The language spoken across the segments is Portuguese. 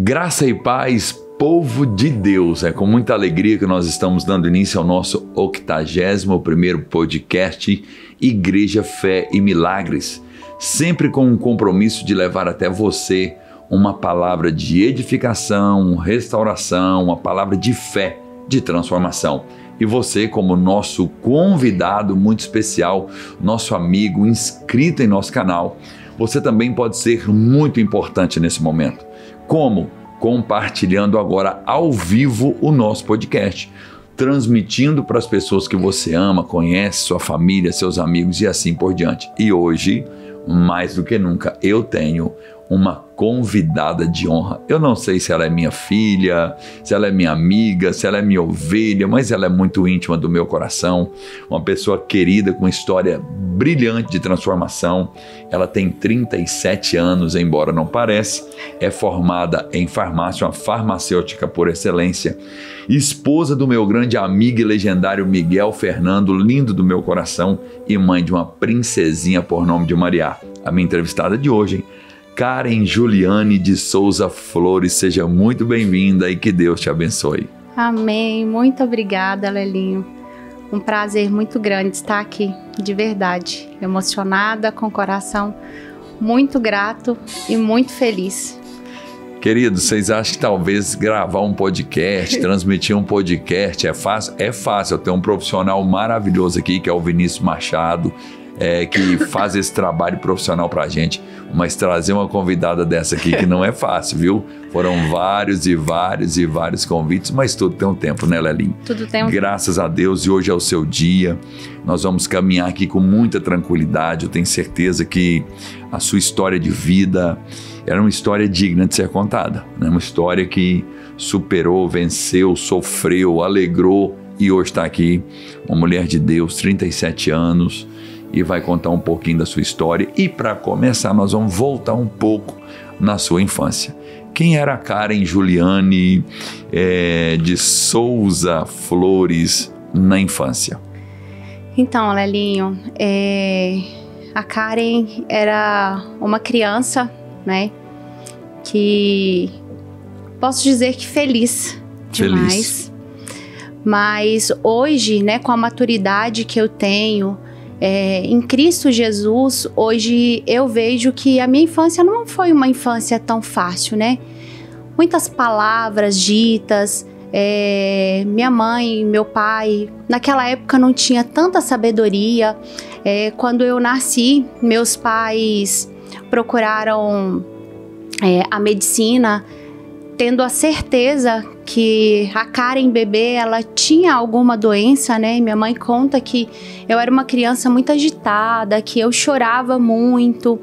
Graça e paz, povo de Deus. É com muita alegria que nós estamos dando início ao nosso 81º podcast Igreja, Fé e Milagres, sempre com um compromisso de levar até você uma palavra de edificação, restauração, uma palavra de fé, de transformação. E você, como nosso convidado muito especial, nosso amigo inscrito em nosso canal, você também pode ser muito importante nesse momento. Como? Compartilhando agora ao vivo o nosso podcast, transmitindo para as pessoas que você ama, conhece, sua família, seus amigos e assim por diante. E hoje, mais do que nunca, eu tenho uma convidada de honra. Eu não sei se ela é minha filha, se ela é minha amiga, se ela é minha ovelha, mas ela é muito íntima do meu coração, uma pessoa querida com história brilhante de transformação. Ela tem 37 anos, embora não pareça, é formada em farmácia, uma farmacêutica por excelência, esposa do meu grande amigo e legendário Miguel Fernando, lindo do meu coração, e mãe de uma princesinha por nome de Maria. A minha entrevistada de hoje, Karen Juliane de Souza Flores, seja muito bem-vinda e que Deus te abençoe. Amém, muito obrigada, Lelinho. Um prazer muito grande estar aqui, de verdade, emocionada, com o coração muito grato e muito feliz. Queridos, vocês acham que talvez gravar um podcast, transmitir um podcast é fácil? É fácil, eu tenho um profissional maravilhoso aqui, que é o Vinícius Machado, que faz esse trabalho profissional pra gente, mas trazer uma convidada dessa aqui que não é fácil, viu? Foram vários convites, mas tudo tem um tempo, né, Lelinho? Tudo tem um tempo. Graças a Deus, e hoje é o seu dia, nós vamos caminhar aqui com muita tranquilidade. Eu tenho certeza que a sua história de vida era uma história digna de ser contada, né? Uma história que superou, venceu, sofreu, alegrou, e hoje está aqui uma mulher de Deus, 37 anos, e vai contar um pouquinho da sua história. E para começar, nós vamos voltar um pouco na sua infância. Quem era a Karen Juliane de Souza Flores na infância? Então, Lelinho, a Karen era uma criança, né, que posso dizer que feliz demais. Mas hoje, né, com a maturidade que eu tenho, em Cristo Jesus, hoje eu vejo que a minha infância não foi uma infância tão fácil, né? Muitas palavras ditas, minha mãe, meu pai, naquela época não tinha tanta sabedoria. Quando eu nasci, meus pais procuraram a medicina, tendo a certeza que a Karen bebê, ela tinha alguma doença, né? Minha mãe conta que eu era uma criança muito agitada, que eu chorava muito,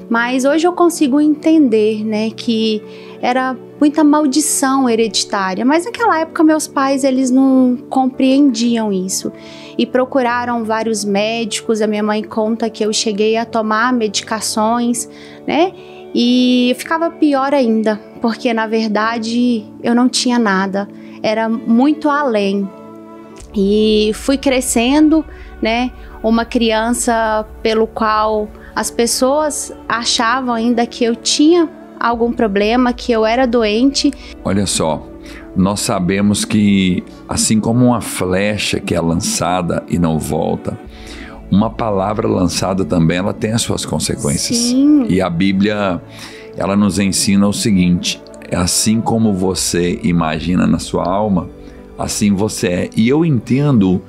mas hoje eu consigo entender, né, que era muita maldição hereditária, mas naquela época meus pais, eles não compreendiam isso e procuraram vários médicos. A minha mãe conta que eu cheguei a tomar medicações, né? E ficava pior ainda, porque na verdade eu não tinha nada, era muito além. E fui crescendo, né, uma criança pelo qual as pessoas achavam ainda que eu tinha algum problema, que eu era doente. Olha só, nós sabemos que assim como uma flecha que é lançada e não volta, uma palavra lançada também, ela tem as suas consequências. Sim. E a Bíblia, ela nos ensina o seguinte: assim como você imagina na sua alma, assim você é. E eu entendo,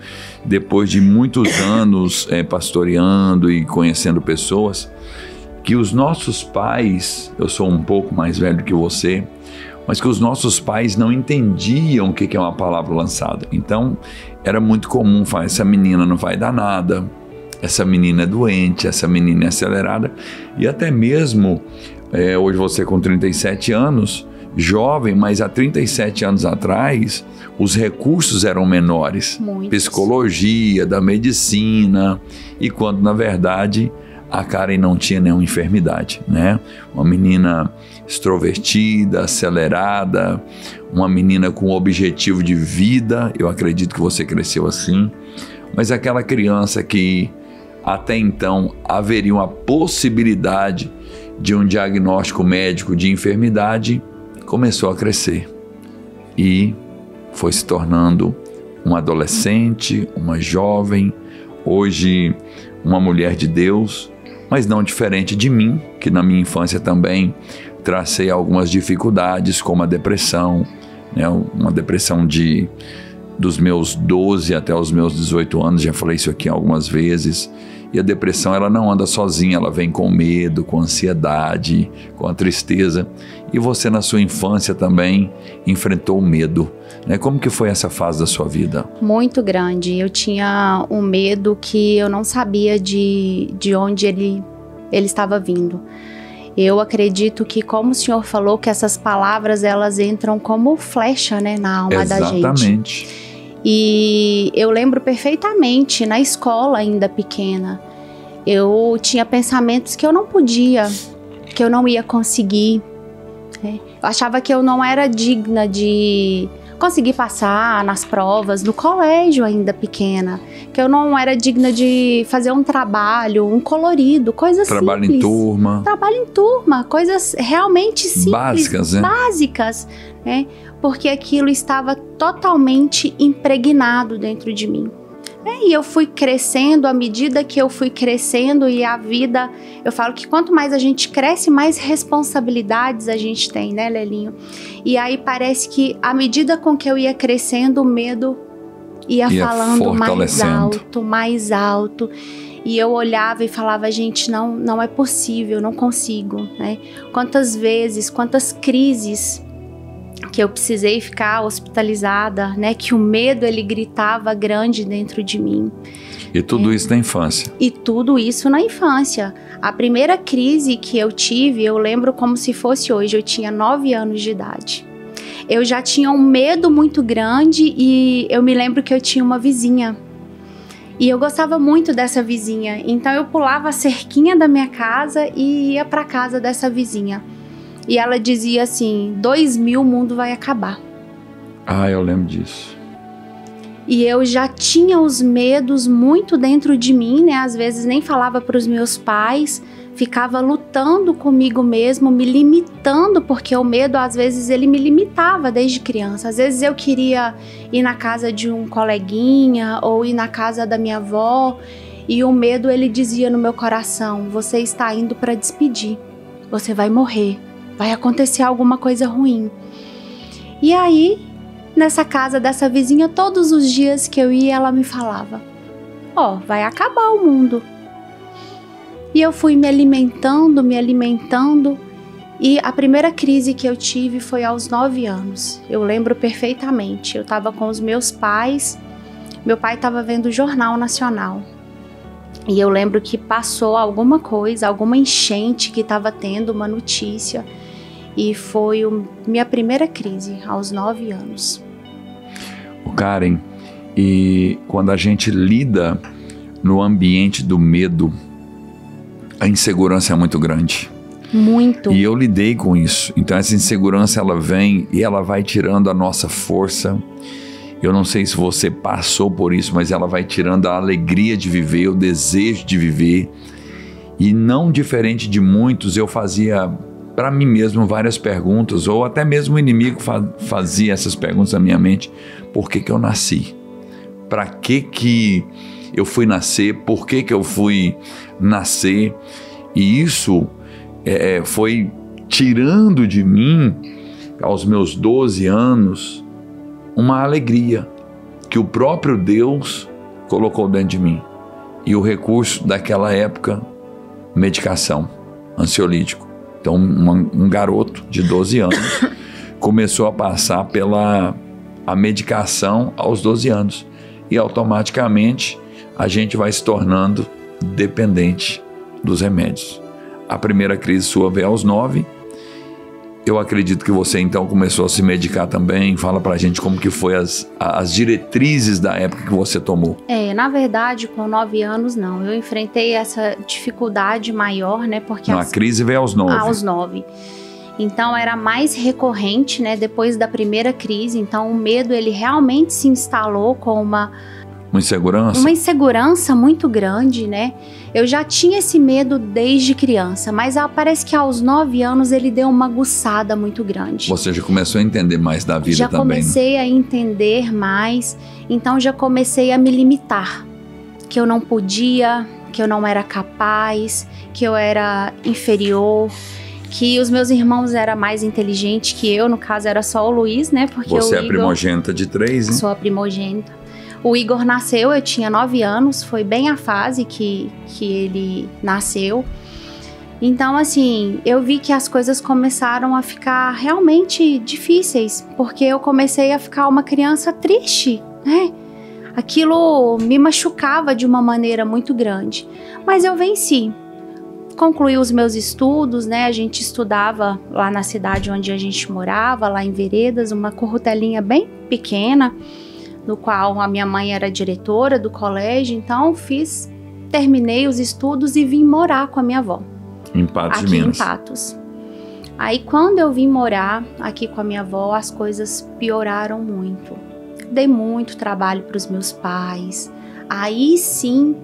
depois de muitos anos pastoreando e conhecendo pessoas, que os nossos pais, eu sou um pouco mais velho que você, mas que os nossos pais não entendiam o que é uma palavra lançada. Então, era muito comum falar: essa menina não vai dar nada, essa menina é doente, essa menina é acelerada. E até mesmo, hoje você com 37 anos, jovem, mas há 37 anos atrás, os recursos eram menores. Muitos. Psicologia, da medicina, e quando na verdade a Karen não tinha nenhuma enfermidade, né? Uma menina extrovertida, acelerada, uma menina com objetivo de vida. Eu acredito que você cresceu assim, mas aquela criança que até então haveria uma possibilidade de um diagnóstico médico de enfermidade, começou a crescer e foi se tornando uma adolescente, uma jovem, hoje uma mulher de Deus, mas não diferente de mim, que na minha infância também tracei algumas dificuldades, como a depressão, né? Uma depressão dos meus 12 até os meus 18 anos, já falei isso aqui algumas vezes. E a depressão, ela não anda sozinha, ela vem com medo, com ansiedade, com a tristeza. E você, na sua infância, também enfrentou o medo, né? Como que foi essa fase da sua vida? Muito grande. Eu tinha um medo que eu não sabia de onde ele estava vindo. Eu acredito que, como o senhor falou, que essas palavras, elas entram como flecha, né, na alma da gente. Exatamente. E eu lembro perfeitamente, na escola ainda pequena, eu tinha pensamentos que eu não podia, que eu não ia conseguir, né? Eu achava que eu não era digna de conseguir passar nas provas, no colégio ainda pequena, que eu não era digna de fazer um trabalho, um colorido, coisas simples. Trabalho em turma. Trabalho em turma, coisas realmente simples. Básicas, né? Básicas, né? Porque aquilo estava totalmente impregnado dentro de mim. E eu fui crescendo, à medida que eu fui crescendo, e a vida, eu falo que quanto mais a gente cresce, mais responsabilidades a gente tem, né, Lelinho? E aí parece que à medida com que eu ia crescendo, o medo ia falando mais alto. E eu olhava e falava, gente, não é possível, não consigo, né? Quantas vezes, quantas crises que eu precisei ficar hospitalizada, né? Que o medo, ele gritava grande dentro de mim. E tudo isso na infância? E tudo isso na infância. A primeira crise que eu tive, eu lembro como se fosse hoje, eu tinha 9 anos de idade. Eu já tinha um medo muito grande e eu me lembro que eu tinha uma vizinha. E eu gostava muito dessa vizinha, então eu pulava a cerquinha da minha casa e ia para casa dessa vizinha. E ela dizia assim, 2000 o mundo vai acabar. Ah, eu lembro disso. E eu já tinha os medos muito dentro de mim, né? Às vezes nem falava para os meus pais, ficava lutando comigo mesmo, me limitando, porque o medo às vezes ele me limitava desde criança. Às vezes eu queria ir na casa de um coleguinha ou ir na casa da minha avó, e o medo ele dizia no meu coração, você está indo para despedir, você vai morrer. Vai acontecer alguma coisa ruim. E aí, nessa casa dessa vizinha, todos os dias que eu ia, ela me falava, vai acabar o mundo. E eu fui me alimentando, e a primeira crise que eu tive foi aos 9 anos. Eu lembro perfeitamente, eu estava com os meus pais, meu pai estava vendo o Jornal Nacional. E eu lembro que passou alguma coisa, alguma enchente que estava tendo, uma notícia. E foi minha primeira crise, aos 9 anos. Karen, e quando a gente lida no ambiente do medo, a insegurança é muito grande. Muito. E eu lidei com isso. Então essa insegurança, ela vem e ela vai tirando a nossa força. Eu não sei se você passou por isso, mas ela vai tirando a alegria de viver, o desejo de viver. E não diferente de muitos, eu fazia para mim mesmo várias perguntas, ou até mesmo o inimigo fazia essas perguntas na minha mente. Por que eu nasci? Para que eu fui nascer? Por que eu fui nascer? E isso foi tirando de mim, aos meus 12 anos, uma alegria que o próprio Deus colocou dentro de mim. E o recurso daquela época, medicação, ansiolítico. Então um garoto de 12 anos começou a passar pela medicação aos 12 anos. E automaticamente a gente vai se tornando dependente dos remédios. A primeira crise sua veio aos 9. Eu acredito que você então começou a se medicar também. Fala pra gente como que foi as diretrizes da época que você tomou. Na verdade, com 9 anos não. Eu enfrentei essa dificuldade maior, né? Porque a crise veio aos 9. Aos 9. Então era mais recorrente, né? Depois da primeira crise. Então o medo, ele realmente se instalou com uma Uma insegurança? Uma insegurança muito grande, né? Eu já tinha esse medo desde criança, mas parece que aos 9 anos ele deu uma aguçada muito grande. Você já começou a entender mais da vida já também, comecei a entender mais, então já comecei a me limitar. Que eu não podia, que eu não era capaz, que eu era inferior, que os meus irmãos eram mais inteligentes que eu, no caso era só o Luiz, né? Porque você é a primogênita de 3, hein? Sou a primogênita. O Igor nasceu, eu tinha 9 anos, foi bem a fase que ele nasceu. Então, assim, eu vi que as coisas começaram a ficar realmente difíceis, porque eu comecei a ficar uma criança triste, né? Aquilo me machucava de uma maneira muito grande. Mas eu venci. Concluí os meus estudos, né? A gente estudava lá na cidade onde a gente morava, lá em Veredas, uma currutelinha bem pequena, no qual a minha mãe era diretora do colégio. Então, terminei os estudos e vim morar com a minha avó. Em Patos de Minas. Aqui em Minas. Patos. Aí, quando eu vim morar aqui com a minha avó, as coisas pioraram muito. Dei muito trabalho para os meus pais. Aí sim,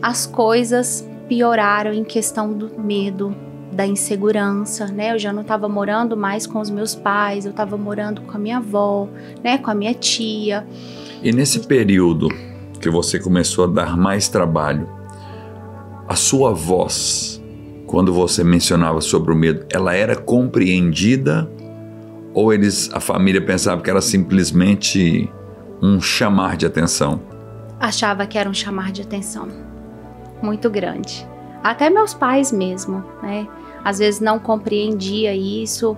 as coisas pioraram em questão do medo, da insegurança, né? Eu já não estava morando mais com os meus pais, eu estava morando com a minha avó, né? Com a minha tia. E nesse período que você começou a dar mais trabalho, a sua voz, quando você mencionava sobre o medo, ela era compreendida ou a família pensava que era simplesmente um chamar de atenção? Achava que era um chamar de atenção muito grande. Até meus pais mesmo, né? Às vezes não compreendia isso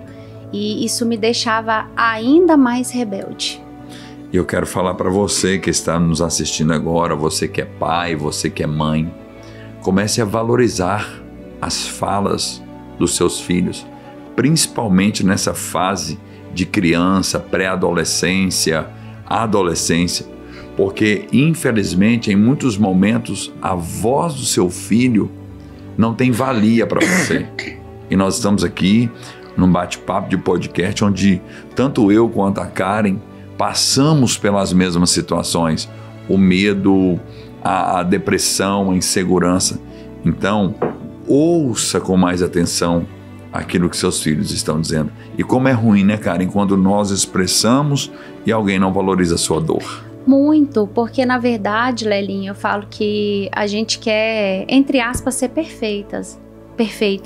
e isso me deixava ainda mais rebelde. E eu quero falar para você que está nos assistindo agora, você que é pai, você que é mãe, comece a valorizar as falas dos seus filhos, principalmente nessa fase de criança, pré-adolescência, adolescência, porque infelizmente em muitos momentos a voz do seu filho não tem valia para você. E nós estamos aqui num bate-papo de podcast onde tanto eu quanto a Karen passamos pelas mesmas situações, o medo, a depressão, a insegurança. Então, ouça com mais atenção aquilo que seus filhos estão dizendo. E como é ruim, né, Karen, quando nós expressamos e alguém não valoriza a sua dor. Muito, porque na verdade, Lelinha, eu falo que a gente quer, entre aspas, ser perfeitos,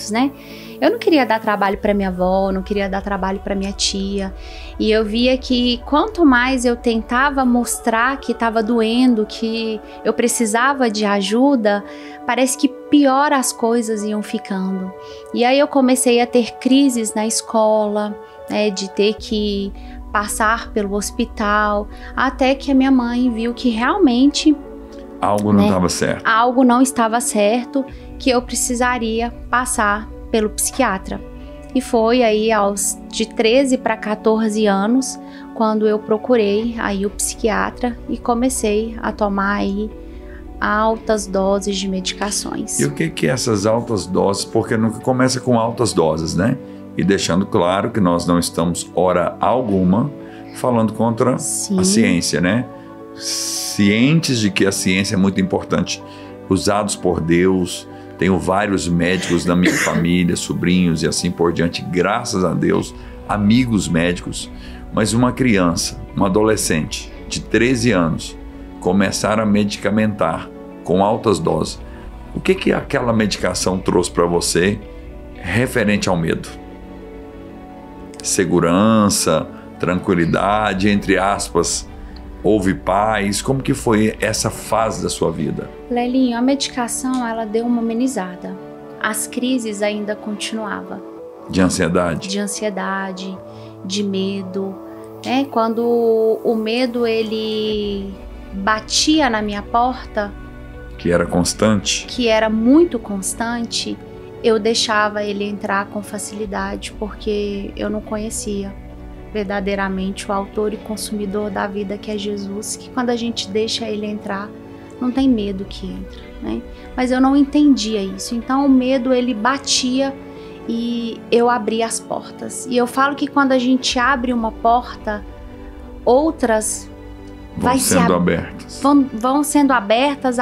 né? Eu não queria dar trabalho para minha avó, não queria dar trabalho para minha tia. E eu via que quanto mais eu tentava mostrar que estava doendo, que eu precisava de ajuda, parece que pior as coisas iam ficando. E aí eu comecei a ter crises na escola, né, de ter que passar pelo hospital, até que a minha mãe viu que realmente algo não estava certo. Algo não estava certo, que eu precisaria passar pelo psiquiatra. E foi aí de 13 para 14 anos, quando eu procurei aí o psiquiatra e comecei a tomar aí altas doses de medicações. E o que é essas altas doses? Porque nunca começa com altas doses, né? E deixando claro que nós não estamos, hora alguma, falando contra Sim. a ciência, né? Cientes de que a ciência é muito importante, usados por Deus. Tenho vários médicos da minha família, sobrinhos e assim por diante, graças a Deus, amigos médicos. Mas uma criança, um adolescente de 13 anos, começar a medicamentar com altas doses, o que aquela medicação trouxe para você referente ao medo? Segurança, tranquilidade, entre aspas, houve paz? Como que foi essa fase da sua vida? Lelinho, a medicação, ela deu uma amenizada. As crises ainda continuavam. De ansiedade? De ansiedade, de medo, né? Quando o medo, ele batia na minha porta... Que era constante? Que era muito constante, eu deixava ele entrar com facilidade, porque eu não conhecia verdadeiramente o autor e consumidor da vida, que é Jesus, que quando a gente deixa ele entrar, não tem medo que entra, né? Mas eu não entendia isso, então o medo, ele batia e eu abria as portas. E eu falo que quando a gente abre uma porta, outras vão sendo abertas. Vão sendo abertas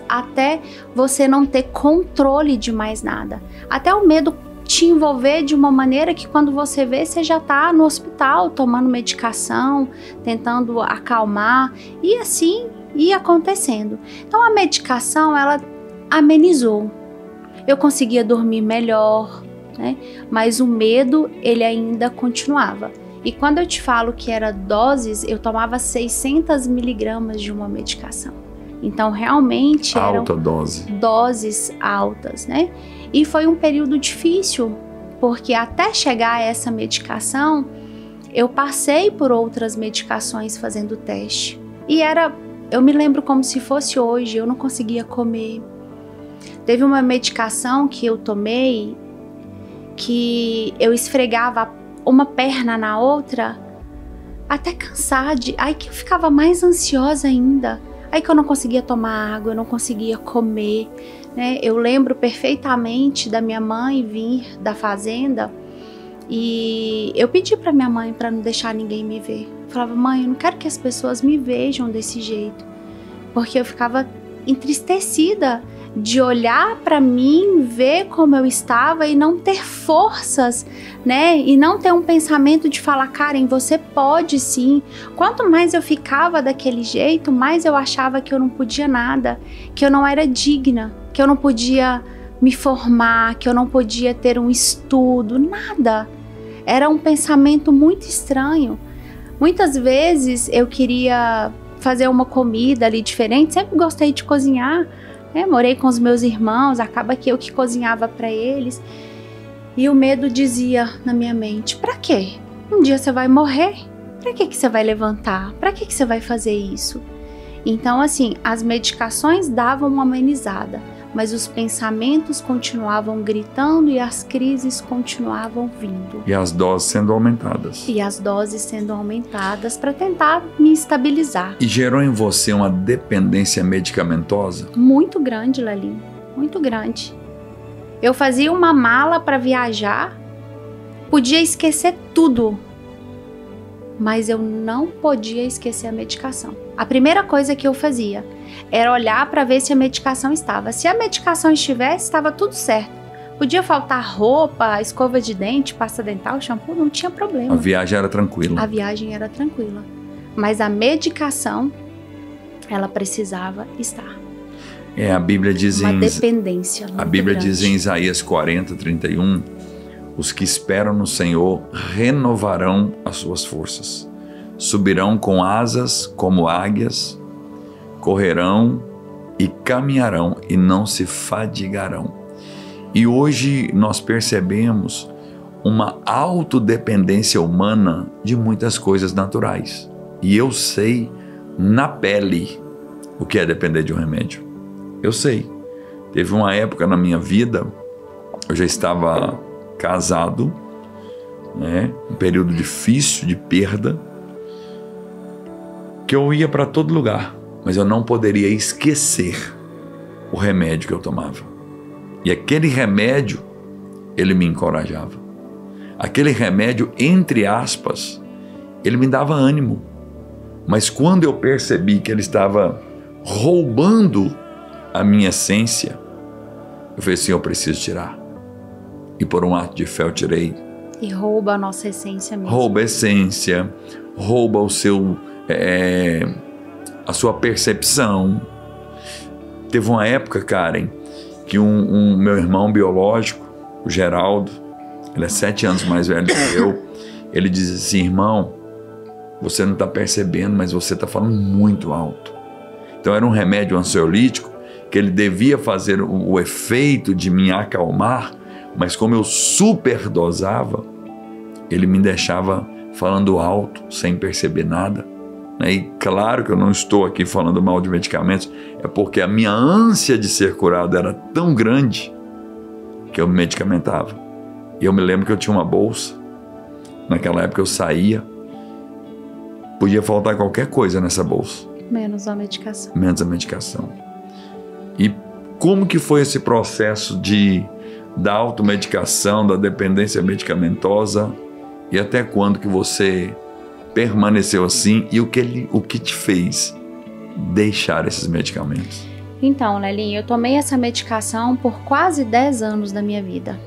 até você não ter controle de mais nada. Até o medo te envolver de uma maneira que quando você vê, você já está no hospital tomando medicação, tentando acalmar, e assim ia acontecendo. Então a medicação, ela amenizou. Eu conseguia dormir melhor, né? Mas o medo, ele ainda continuava. E quando eu te falo que era doses, eu tomava 600 miligramas de uma medicação. Então realmente eram doses altas, né? E foi um período difícil, porque até chegar a essa medicação, eu passei por outras medicações fazendo teste. E eu me lembro como se fosse hoje, eu não conseguia comer. Teve uma medicação que eu tomei, que eu esfregava uma perna na outra, até cansar aí que eu ficava mais ansiosa ainda. Aí que eu não conseguia tomar água, eu não conseguia comer, né? Eu lembro perfeitamente da minha mãe vir da fazenda e eu pedi para minha mãe para não deixar ninguém me ver. Eu falava, mãe, eu não quero que as pessoas me vejam desse jeito, porque eu ficava entristecida de olhar para mim, ver como eu estava e não ter forças, né? E não ter um pensamento de falar, Karen, você pode sim. Quanto mais eu ficava daquele jeito, mais eu achava que eu não podia nada, que eu não era digna, que eu não podia me formar, que eu não podia ter um estudo, nada. Era um pensamento muito estranho. Muitas vezes eu queria fazer uma comida ali diferente, sempre gostei de cozinhar, morei com os meus irmãos, acaba que eu que cozinhava para eles. E o medo dizia na minha mente, pra quê? Um dia você vai morrer, pra que você vai levantar? Pra que você vai fazer isso? Então assim, as medicações davam uma amenizada, mas os pensamentos continuavam gritando e as crises continuavam vindo. E as doses sendo aumentadas. E as doses sendo aumentadas para tentar me estabilizar. E gerou em você uma dependência medicamentosa? Muito grande, Lelinho, muito grande. Eu fazia uma mala para viajar, podia esquecer tudo, mas eu não podia esquecer a medicação. A primeira coisa que eu fazia era olhar para ver se a medicação estava. Se a medicação estivesse, estava tudo certo. Podia faltar roupa, escova de dente, pasta dental, shampoo, não tinha problema. A viagem era tranquila. A viagem era tranquila. Mas a medicação, ela precisava estar. A Bíblia diz uma dependência muito A Bíblia grande. Diz em Isaías 40, 31, os que esperam no Senhor renovarão as suas forças. Subirão com asas como águias, correrão e caminharão e não se fadigarão. E hoje nós percebemos uma autodependência humana de muitas coisas naturais. E eu sei na pele o que é depender de um remédio. Eu sei. Teve uma época na minha vida, eu já estava casado, né? Um período difícil de perda, que eu ia para todo lugar, mas eu não poderia esquecer o remédio que eu tomava. E aquele remédio, ele me encorajava. Aquele remédio, entre aspas, ele me dava ânimo. Mas quando eu percebi que ele estava roubando a minha essência, eu falei assim, eu preciso tirar. E por um ato de fé eu tirei. E rouba a nossa essência mesmo. Rouba a essência, rouba o seu... a sua percepção. Teve uma época, Karen, que um meu irmão biológico, o Geraldo, ele é 7 anos mais velho que eu, ele diz assim, irmão, você não está percebendo, mas você está falando muito alto. Então era um remédio ansiolítico que ele devia fazer o efeito de me acalmar, mas como eu superdosava, ele me deixava falando alto, sem perceber nada. E claro que eu não estou aqui falando mal de medicamentos, é porque a minha ânsia de ser curado era tão grande que eu me medicamentava. E eu me lembro que eu tinha uma bolsa, naquela época eu saía, podia faltar qualquer coisa nessa bolsa. Menos a medicação. Menos a medicação. E como que foi esse processo da automedicação, da dependência medicamentosa, e até quando que você permaneceu assim e o que te fez deixar esses medicamentos? Então, Lelinho, eu tomei essa medicação por quase 10 anos da minha vida.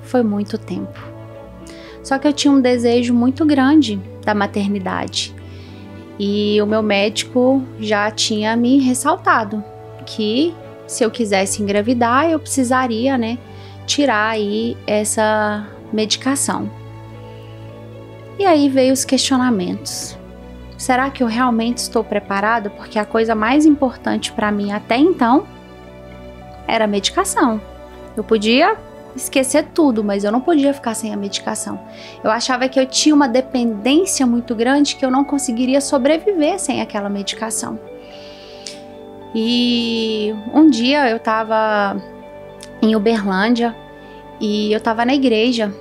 Foi muito tempo. Só que eu tinha um desejo muito grande da maternidade. E o meu médico já tinha me ressaltado que se eu quisesse engravidar, eu precisaria, né, tirar aí essa medicação. E aí veio os questionamentos. Será que eu realmente estou preparada? Porque a coisa mais importante para mim até então era a medicação. Eu podia esquecer tudo, mas eu não podia ficar sem a medicação. Eu achava que eu tinha uma dependência muito grande que eu não conseguiria sobreviver sem aquela medicação. E um dia eu estava em Uberlândia e eu estava na igreja.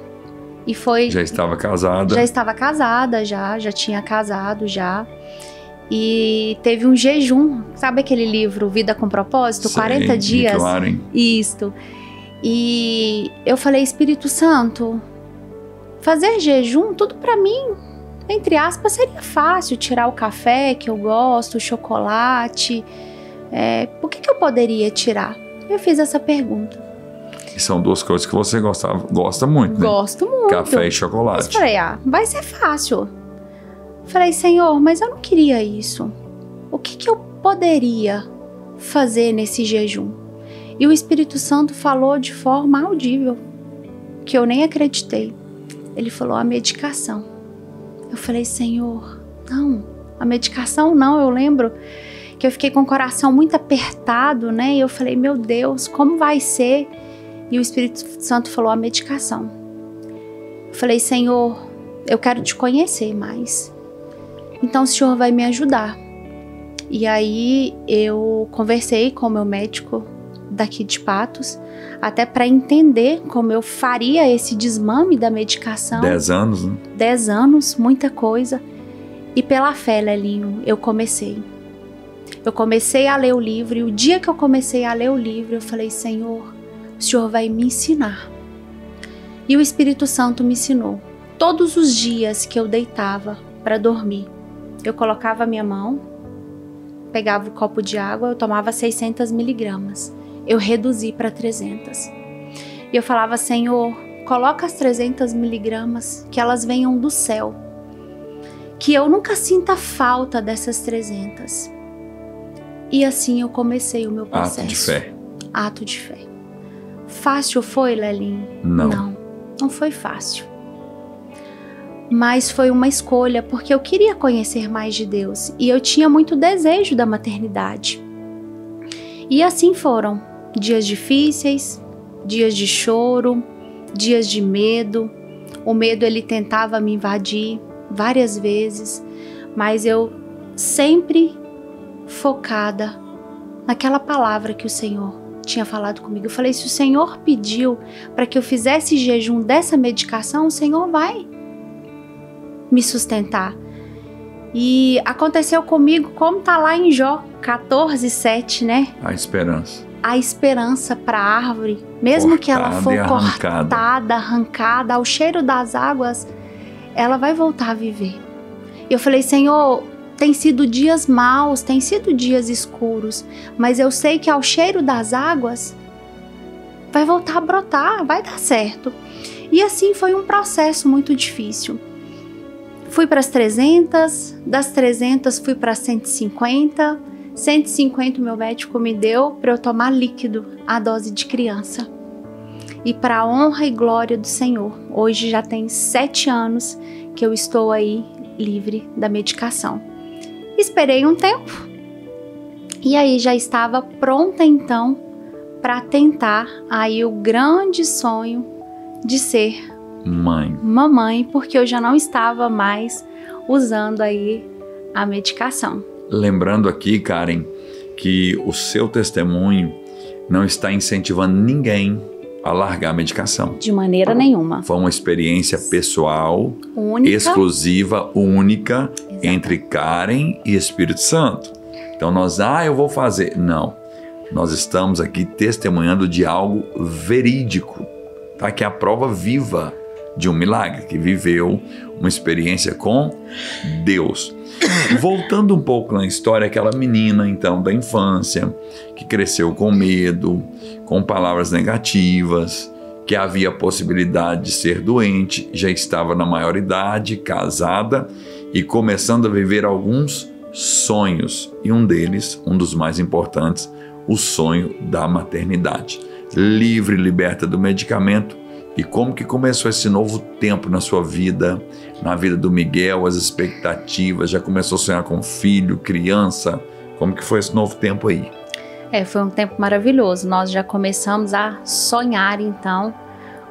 E foi... Já estava casada? Já estava casada, já tinha casado já. E teve um jejum, sabe aquele livro Vida com Propósito? Sei, 40 dias? Claro. Isto. E eu falei, Espírito Santo, fazer jejum, tudo pra mim, entre aspas, seria fácil. Tirar o café que eu gosto, o chocolate, por que eu poderia tirar? Eu fiz essa pergunta. E são duas coisas que você gosta muito, né? Gosto muito. Café e chocolate. Eu falei, vai ser fácil. Falei, Senhor, mas eu não queria isso. O que eu poderia fazer nesse jejum? E o Espírito Santo falou de forma audível, que eu nem acreditei. Ele falou, a medicação. Eu falei, Senhor, não, a medicação não. Eu lembro que eu fiquei com o coração muito apertado, né? E eu falei, meu Deus, como vai ser? E o Espírito Santo falou, a medicação. Eu falei, Senhor, eu quero te conhecer mais. Então o Senhor vai me ajudar. E aí eu conversei com o meu médico daqui de Patos, até para entender como eu faria esse desmame da medicação. 10 anos, né? 10 anos, muita coisa. E pela fé, Lelinho, eu comecei. Eu comecei a ler o livro, e o dia que eu comecei a ler o livro, eu falei, Senhor, o Senhor vai me ensinar. E o Espírito Santo me ensinou. Todos os dias que eu deitava para dormir, eu colocava a minha mão, pegava o copo de água, eu tomava 600 miligramas. Eu reduzi para 300. E eu falava, Senhor, coloca as 300 miligramas, que elas venham do céu. Que eu nunca sinta falta dessas 300. E assim eu comecei o meu processo. Ato de fé. Ato de fé. Fácil foi, Lelinho? Não. Não foi fácil. Mas foi uma escolha, porque eu queria conhecer mais de Deus. E eu tinha muito desejo da maternidade. E assim foram. Dias difíceis, dias de choro, dias de medo. O medo, ele tentava me invadir várias vezes. Mas eu sempre focada naquela palavra que o Senhor tinha falado comigo. Eu falei, se o Senhor pediu para que eu fizesse jejum dessa medicação, o Senhor vai me sustentar. E aconteceu comigo como tá lá em Jó 14:7, né? A esperança. A esperança para a árvore, mesmo que ela for cortada, arrancada, ao cheiro das águas, ela vai voltar a viver. E eu falei, Senhor, tem sido dias maus, tem sido dias escuros, mas eu sei que ao cheiro das águas vai voltar a brotar, vai dar certo. E assim foi um processo muito difícil. Fui para as 300, das 300 fui para 150, 150 o meu médico me deu para eu tomar líquido, a dose de criança. E para a honra e glória do Senhor, hoje já tem 7 anos que eu estou aí livre da medicação. Esperei um tempo e aí já estava pronta então para tentar aí o grande sonho de ser mamãe, porque eu já não estava mais usando aí a medicação. Lembrando aqui, Karen, que o seu testemunho não está incentivando ninguém a largar a medicação. De maneira nenhuma. Foi uma experiência pessoal, única, exclusiva, única, exatamente, entre Karen e Espírito Santo. Então eu vou fazer. Não. Nós estamos aqui testemunhando de algo verídico. Tá aqui a prova viva de um milagre, que viveu uma experiência com Deus. Voltando um pouco na história, aquela menina, então, da infância, que cresceu com medo, com palavras negativas, que havia a possibilidade de ser doente, já estava na maioridade, casada e começando a viver alguns sonhos. E um deles, um dos mais importantes, o sonho da maternidade. Livre, liberta do medicamento. E como que começou esse novo tempo na sua vida, na vida do Miguel, as expectativas, já começou a sonhar com filho, criança, como que foi esse novo tempo aí? Foi um tempo maravilhoso, nós já começamos a sonhar então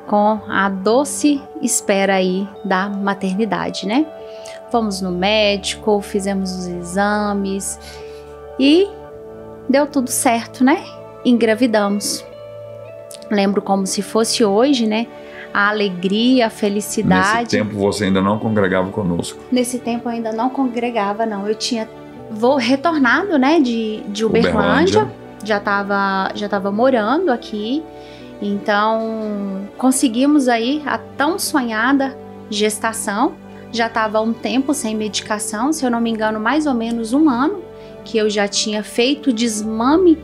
com a doce espera aí da maternidade, né? Fomos no médico, fizemos os exames e deu tudo certo, né? Engravidamos. Lembro como se fosse hoje, né? A alegria, a felicidade. Nesse tempo você ainda não congregava conosco? Nesse tempo eu ainda não congregava, não. Eu tinha retornado, né, de Uberlândia. Já tava morando aqui. Então, conseguimos aí a tão sonhada gestação. Já estava um tempo sem medicação, se eu não me engano, mais ou menos 1 ano, que eu já tinha feito o desmame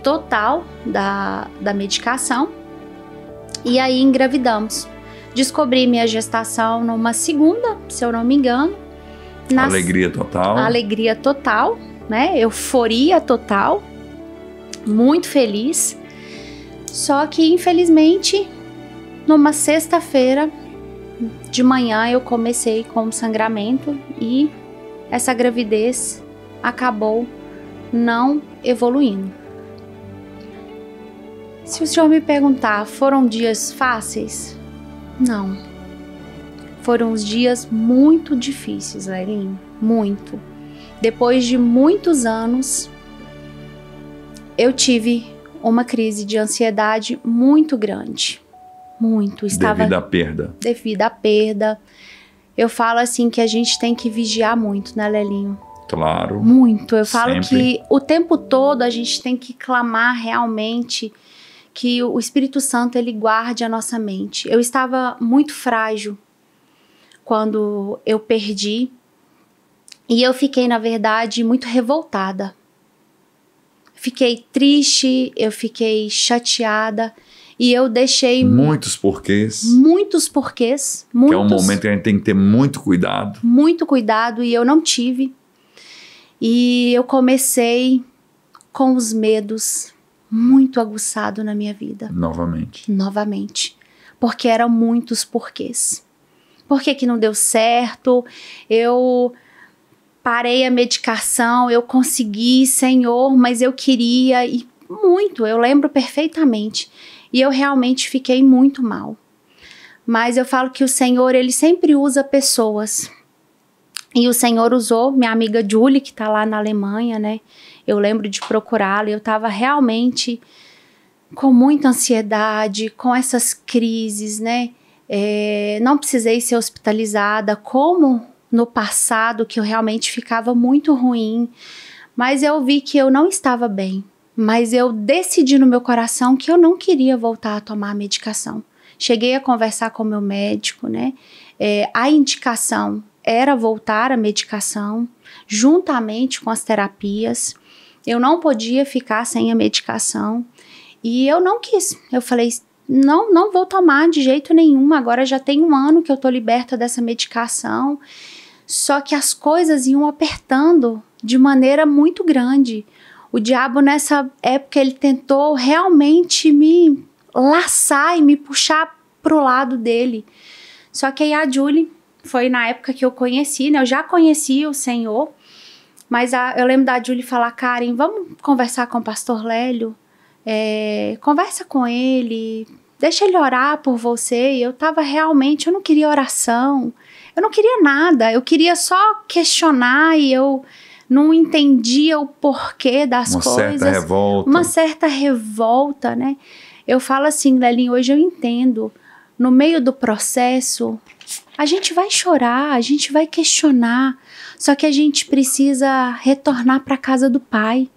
total da medicação. E aí engravidamos. Descobri minha gestação numa segunda, se eu não me engano. Alegria total. Alegria total, né? Euforia total. Muito feliz. Só que, infelizmente, numa sexta-feira de manhã eu comecei com um sangramento e essa gravidez acabou não evoluindo. Se o senhor me perguntar, foram dias fáceis? Não. Foram uns dias muito difíceis, Lelinho. Muito. Depois de muitos anos, eu tive uma crise de ansiedade muito grande. Muito. Devido à perda. Devido à perda. Eu falo assim que a gente tem que vigiar muito, né, Lelinho? Claro. Muito. Eu falo sempre. Que o tempo todo a gente tem que clamar realmente que o Espírito Santo, ele guarde a nossa mente. Eu estava muito frágil quando eu perdi e eu fiquei, na verdade, muito revoltada. Fiquei triste, eu fiquei chateada e eu deixei... Muitos porquês. Muitos porquês. Que é um momento que a gente tem que ter muito cuidado. Muito cuidado e eu não tive. E eu comecei com os medos muito aguçado na minha vida. Novamente. Porque eram muitos porquês. Por que não deu certo? Eu parei a medicação, eu consegui, Senhor, mas eu queria e muito, eu lembro perfeitamente. E eu realmente fiquei muito mal. Mas eu falo que o Senhor, ele sempre usa pessoas. E o Senhor usou minha amiga Julie, que tá lá na Alemanha, né? Eu lembro de procurá-la e eu tava realmente com muita ansiedade, com essas crises, né? Não precisei ser hospitalizada, como no passado, que eu realmente ficava muito ruim. Mas eu vi que eu não estava bem. Mas eu decidi no meu coração que eu não queria voltar a tomar a medicação. Cheguei a conversar com o meu médico, né? A indicação era voltar à medicação, juntamente com as terapias. Eu não podia ficar sem a medicação e eu não quis. Eu falei, não vou tomar de jeito nenhum. Agora já tem 1 ano que eu tô liberta dessa medicação. Só que as coisas iam apertando de maneira muito grande. O diabo nessa época ele tentou realmente me laçar e me puxar pro lado dele. Só que aí a Julie foi na época que eu conheci, né? Eu já conhecia o Senhor. Mas eu lembro da Julie falar, Karen, vamos conversar com o pastor Lélio? Conversa com ele, deixa ele orar por você. E eu tava realmente, eu não queria oração, eu não queria nada. Eu queria só questionar e eu não entendia o porquê das coisas. Uma certa revolta, né? Eu falo assim, Lelinho, hoje eu entendo. No meio do processo, a gente vai chorar, a gente vai questionar. Só que a gente precisa retornar para a casa do Pai.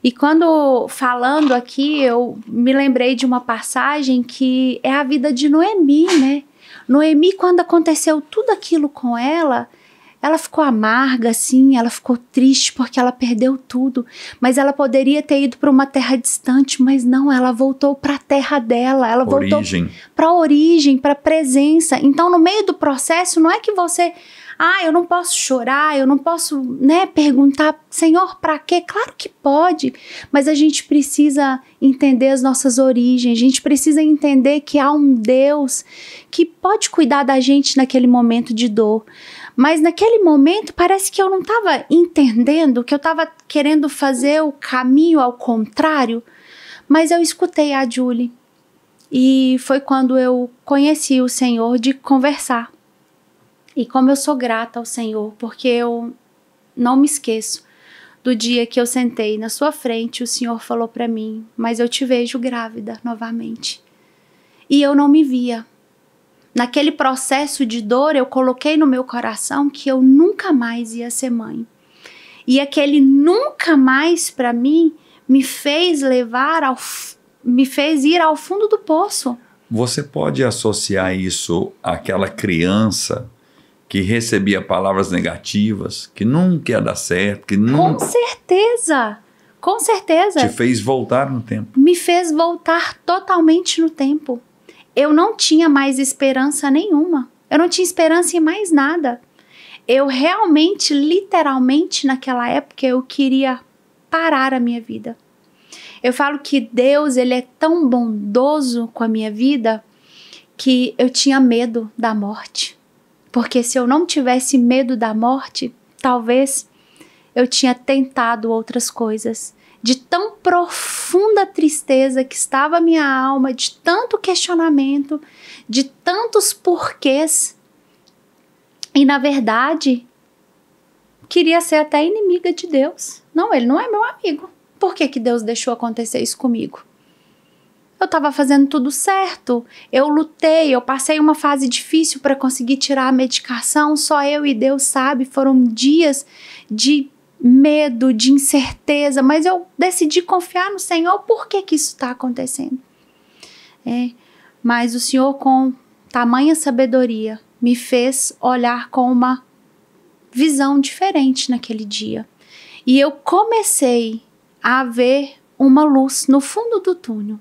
E quando falando aqui, eu me lembrei de uma passagem que é a vida de Noemi, né? Noemi, quando aconteceu tudo aquilo com ela ficou amarga, assim, ela ficou triste porque ela perdeu tudo. Mas ela poderia ter ido para uma terra distante, mas não, ela voltou para a terra dela. Ela voltou para a origem, para a presença. Então, no meio do processo, não é que você... eu não posso chorar, eu não posso, perguntar, Senhor, para quê? Claro que pode, mas a gente precisa entender as nossas origens, a gente precisa entender que há um Deus que pode cuidar da gente naquele momento de dor. Mas naquele momento parece que eu não estava entendendo, que eu estava querendo fazer o caminho ao contrário, mas eu escutei a Julie e foi quando eu conheci o Senhor de conversar. E como eu sou grata ao Senhor, porque eu não me esqueço do dia que eu sentei na sua frente, o Senhor falou para mim, mas eu te vejo grávida novamente. E eu não me via. Naquele processo de dor, eu coloquei no meu coração que eu nunca mais ia ser mãe. E aquele nunca mais para mim me fez ir ao fundo do poço. Você pode associar isso àquela criança que recebia palavras negativas, que nunca ia dar certo, que nunca... Com certeza. Te fez voltar no tempo. Me fez voltar totalmente no tempo. Eu não tinha mais esperança nenhuma. Eu não tinha esperança em mais nada. Eu realmente, literalmente, naquela época, eu queria parar a minha vida. Eu falo que Deus, Ele é tão bondoso com a minha vida que eu tinha medo da morte. Porque se eu não tivesse medo da morte, talvez eu tinha tentado outras coisas. De tão profunda tristeza que estava a minha alma, de tanto questionamento, de tantos porquês. E na verdade, queria ser até inimiga de Deus. Não, Ele não é meu amigo. Por que que Deus deixou acontecer isso comigo? Eu estava fazendo tudo certo, eu lutei, eu passei uma fase difícil para conseguir tirar a medicação, só eu e Deus sabe, foram dias de medo, de incerteza, mas eu decidi confiar no Senhor. Por que que isso está acontecendo? Mas o Senhor, com tamanha sabedoria, me fez olhar com uma visão diferente naquele dia. E eu comecei a ver uma luz no fundo do túnel.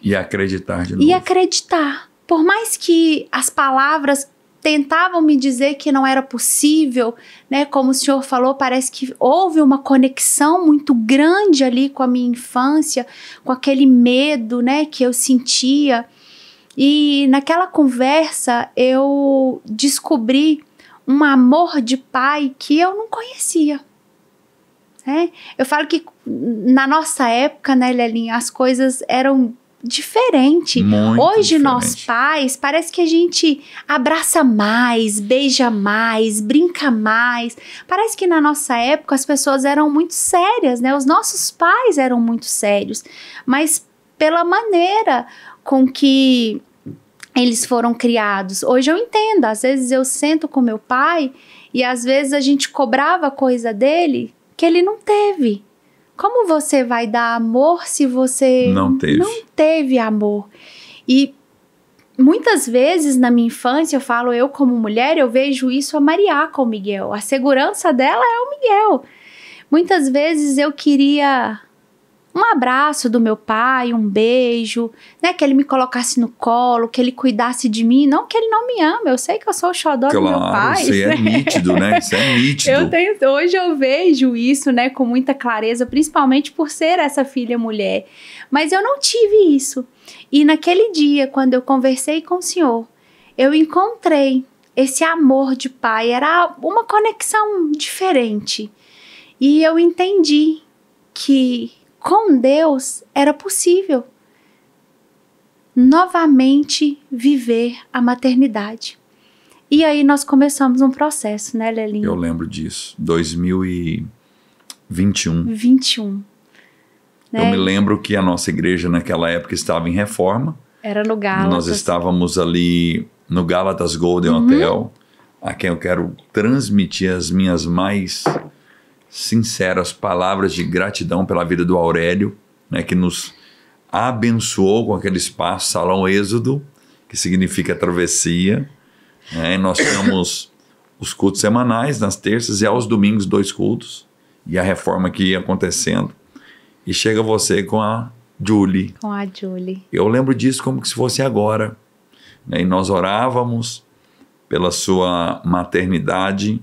E acreditar de novo. E acreditar. Por mais que as palavras tentavam me dizer que não era possível, né? Como o Senhor falou, parece que houve uma conexão muito grande ali com a minha infância, com aquele medo, né, que eu sentia. E naquela conversa eu descobri um amor de pai que eu não conhecia. Eu falo que na nossa época, né, Lelinha, as coisas eram diferente. Hoje nós pais, parece que a gente abraça mais, beija mais, brinca mais. Parece que na nossa época as pessoas eram muito sérias, né? Os nossos pais eram muito sérios, mas pela maneira com que eles foram criados. Hoje eu entendo, às vezes eu sento com meu pai e às vezes a gente cobrava coisa dele que ele não teve. Como você vai dar amor se você não teve amor? E muitas vezes na minha infância, eu falo, eu como mulher, eu vejo isso a Maria com o Miguel. A segurança dela é o Miguel. Muitas vezes eu queria um abraço do meu pai, um beijo, né? Que ele me colocasse no colo, que ele cuidasse de mim. Não que ele não me ama, eu sei que eu sou o xodó do meu pai. Isso é nítido, né? Isso é nítido. Hoje eu vejo isso, né, com muita clareza, principalmente por ser essa filha mulher. Mas eu não tive isso. E naquele dia, quando eu conversei com o Senhor, eu encontrei esse amor de pai. Era uma conexão diferente. E eu entendi que com Deus era possível novamente viver a maternidade. E aí nós começamos um processo, né, Lelinho? Eu lembro disso, 2021. 21. Né? Eu me lembro que a nossa igreja naquela época estava em reforma. Era no Gálatas. Nós estávamos ali no Gálatas Golden Hotel, a quem eu quero transmitir as minhas mais sinceras palavras de gratidão pela vida do Aurélio, né, que nos abençoou com aquele espaço, Salão Êxodo, que significa travessia. Né? E nós tínhamos os cultos semanais nas terças e aos domingos 2 cultos. E a reforma que ia acontecendo. E chega você com a Julie. Com a Julie. Eu lembro disso como se fosse agora. Né? E nós orávamos pela sua maternidade.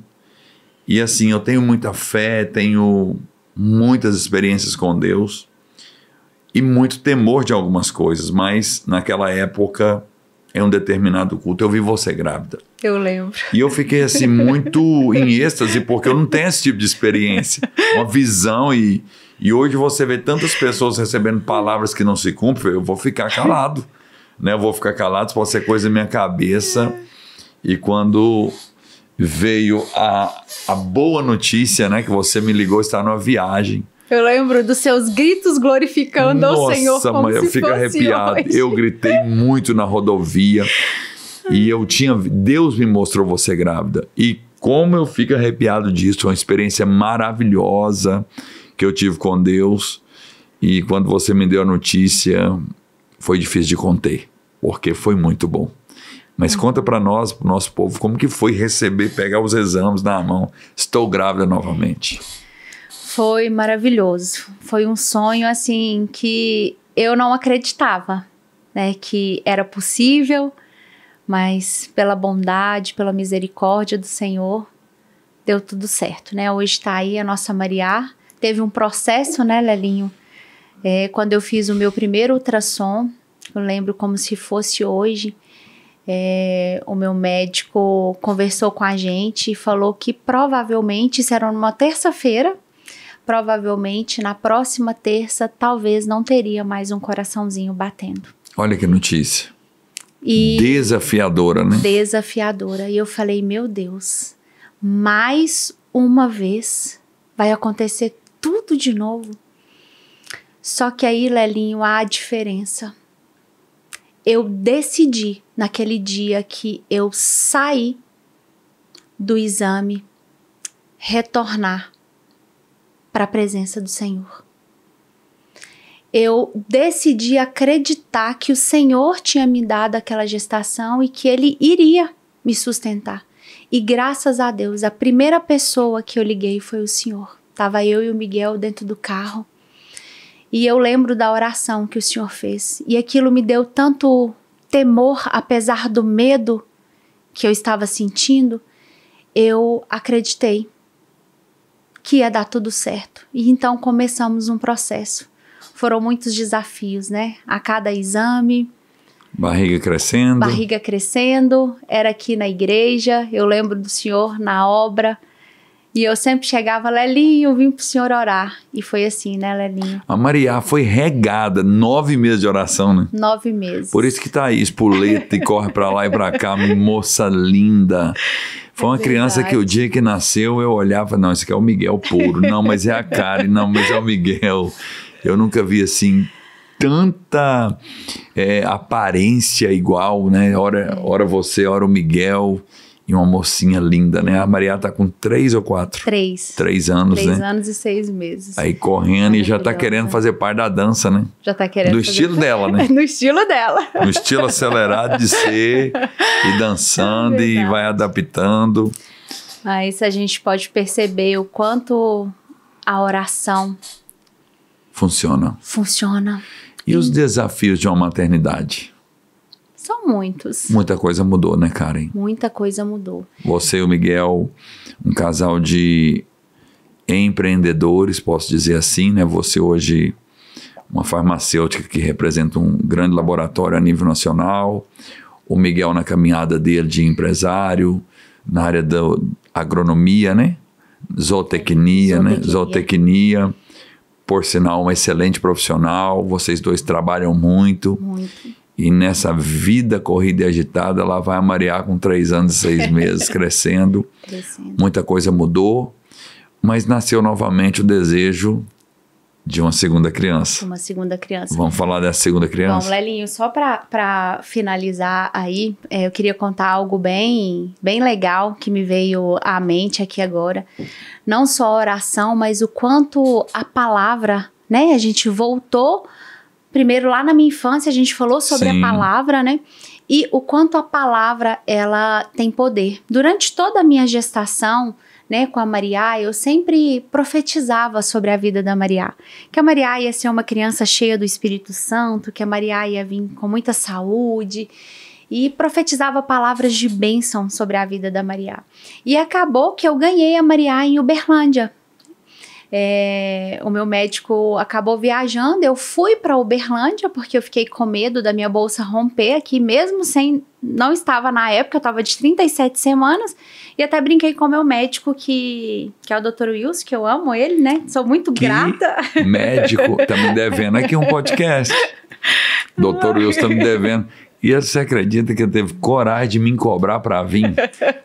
E assim, eu tenho muita fé, tenho muitas experiências com Deus. E muito temor de algumas coisas. Mas naquela época, em um determinado culto, eu vi você grávida. Eu lembro. E eu fiquei assim muito em êxtase, porque eu não tenho esse tipo de experiência. Uma visão e hoje você vê tantas pessoas recebendo palavras que não se cumprem, eu vou ficar calado. Né? Eu vou ficar calado, pode ser coisa da minha cabeça. E quando veio a boa notícia, né, que você me ligou, está numa viagem. Eu lembro dos seus gritos glorificando ao Senhor como Nossa, eu fico arrepiado. Hoje. Eu gritei muito na rodovia. E Deus me mostrou você grávida. E como eu fico arrepiado disso, uma experiência maravilhosa que eu tive com Deus. E quando você me deu a notícia, foi difícil de conter, porque foi muito bom. Mas conta para nós, pro nosso povo, como que foi receber, pegar os exames na mão. Estou grávida novamente. Foi maravilhoso. Foi um sonho, assim, que eu não acreditava, né, que era possível. Mas pela bondade, pela misericórdia do Senhor, deu tudo certo, né? Hoje está aí a nossa Maria. Teve um processo, né, Lelinho? Quando eu fiz o meu primeiro ultrassom, eu lembro como se fosse hoje, o meu médico conversou com a gente e falou que provavelmente, isso era numa terça-feira, provavelmente na próxima terça, talvez não teria mais um coraçãozinho batendo. Olha que notícia. E desafiadora, né? Desafiadora. E eu falei, meu Deus, mais uma vez vai acontecer tudo de novo. Só que aí, Lelinho, há a diferença. Eu decidi, naquele dia que eu saí do exame, retornar para a presença do Senhor. Eu decidi acreditar que o Senhor tinha me dado aquela gestação e que Ele iria me sustentar. E graças a Deus, a primeira pessoa que eu liguei foi o Senhor. Tava eu e o Miguel dentro do carro. E eu lembro da oração que o Senhor fez. E aquilo me deu tanto temor, apesar do medo que eu estava sentindo. Eu acreditei que ia dar tudo certo. E então começamos um processo. Foram muitos desafios, né? A cada exame. Barriga crescendo. Barriga crescendo. Era aqui na igreja. Eu lembro do Senhor na obra. E eu sempre chegava, Lelinho, vim pro Senhor orar. E foi assim, né, Lelinho? A Maria foi regada, 9 meses de oração, né? 9 meses. Por isso que tá aí, espoleta e corre pra lá e pra cá, moça linda. Foi uma criança que o dia que nasceu eu olhava, não, esse aqui é o Miguel puro. Não, mas é a Karen, não, mas é o Miguel. Eu nunca vi assim tanta aparência igual, né? Ora você, ora o Miguel. E uma mocinha linda, né? A Maria tá com 3 ou 4? 3. 3 anos, 3 né? 3 anos e 6 meses. Aí correndo e já tá querendo fazer parte da dança, né? Já tá querendo do estilo dela, né? No estilo dela. No estilo acelerado de ser, e dançando e vai adaptando. Mas a gente pode perceber o quanto a oração funciona. E os desafios de uma maternidade? São muitos. Muita coisa mudou, né, Karen? Muita coisa mudou. Você e o Miguel, um casal de empreendedores, posso dizer assim, né? Você hoje, uma farmacêutica que representa um grande laboratório a nível nacional. O Miguel na caminhada dele de empresário, na área da agronomia, né? Zootecnia, né? Zootecnia. Por sinal, um excelente profissional. Vocês dois trabalham muito. Muito. E nessa vida corrida e agitada, lá vai a Maria com 3 anos e 6 meses, crescendo. Muita coisa mudou, mas nasceu novamente o desejo de uma segunda criança. Uma segunda criança. Vamos falar dessa segunda criança? Bom, Lelinho, só para finalizar aí, eu queria contar algo bem legal que me veio à mente aqui agora. Não só a oração, mas o quanto a palavra, né? A gente voltou Primeiro, lá na minha infância, a gente falou sobre Sim. a palavra, né? E o quanto a palavra, ela tem poder. Durante toda a minha gestação, né, com a Maria, eu sempre profetizava sobre a vida da Maria. Que a Maria ia ser uma criança cheia do Espírito Santo, que a Maria ia vir com muita saúde. E profetizava palavras de bênção sobre a vida da Maria. E acabou que eu ganhei a Maria em Uberlândia. O meu médico acabou viajando, eu fui para Uberlândia porque eu fiquei com medo da minha bolsa romper aqui, mesmo sem, não estava na época, eu estava de 37 semanas, e até brinquei com o meu médico que é o Dr. Wilson, que eu amo ele, né, sou muito grata. Médico, tá me devendo aqui um podcast. Dr. Wilson tá me devendo. E você acredita que ele teve coragem de me cobrar para vir?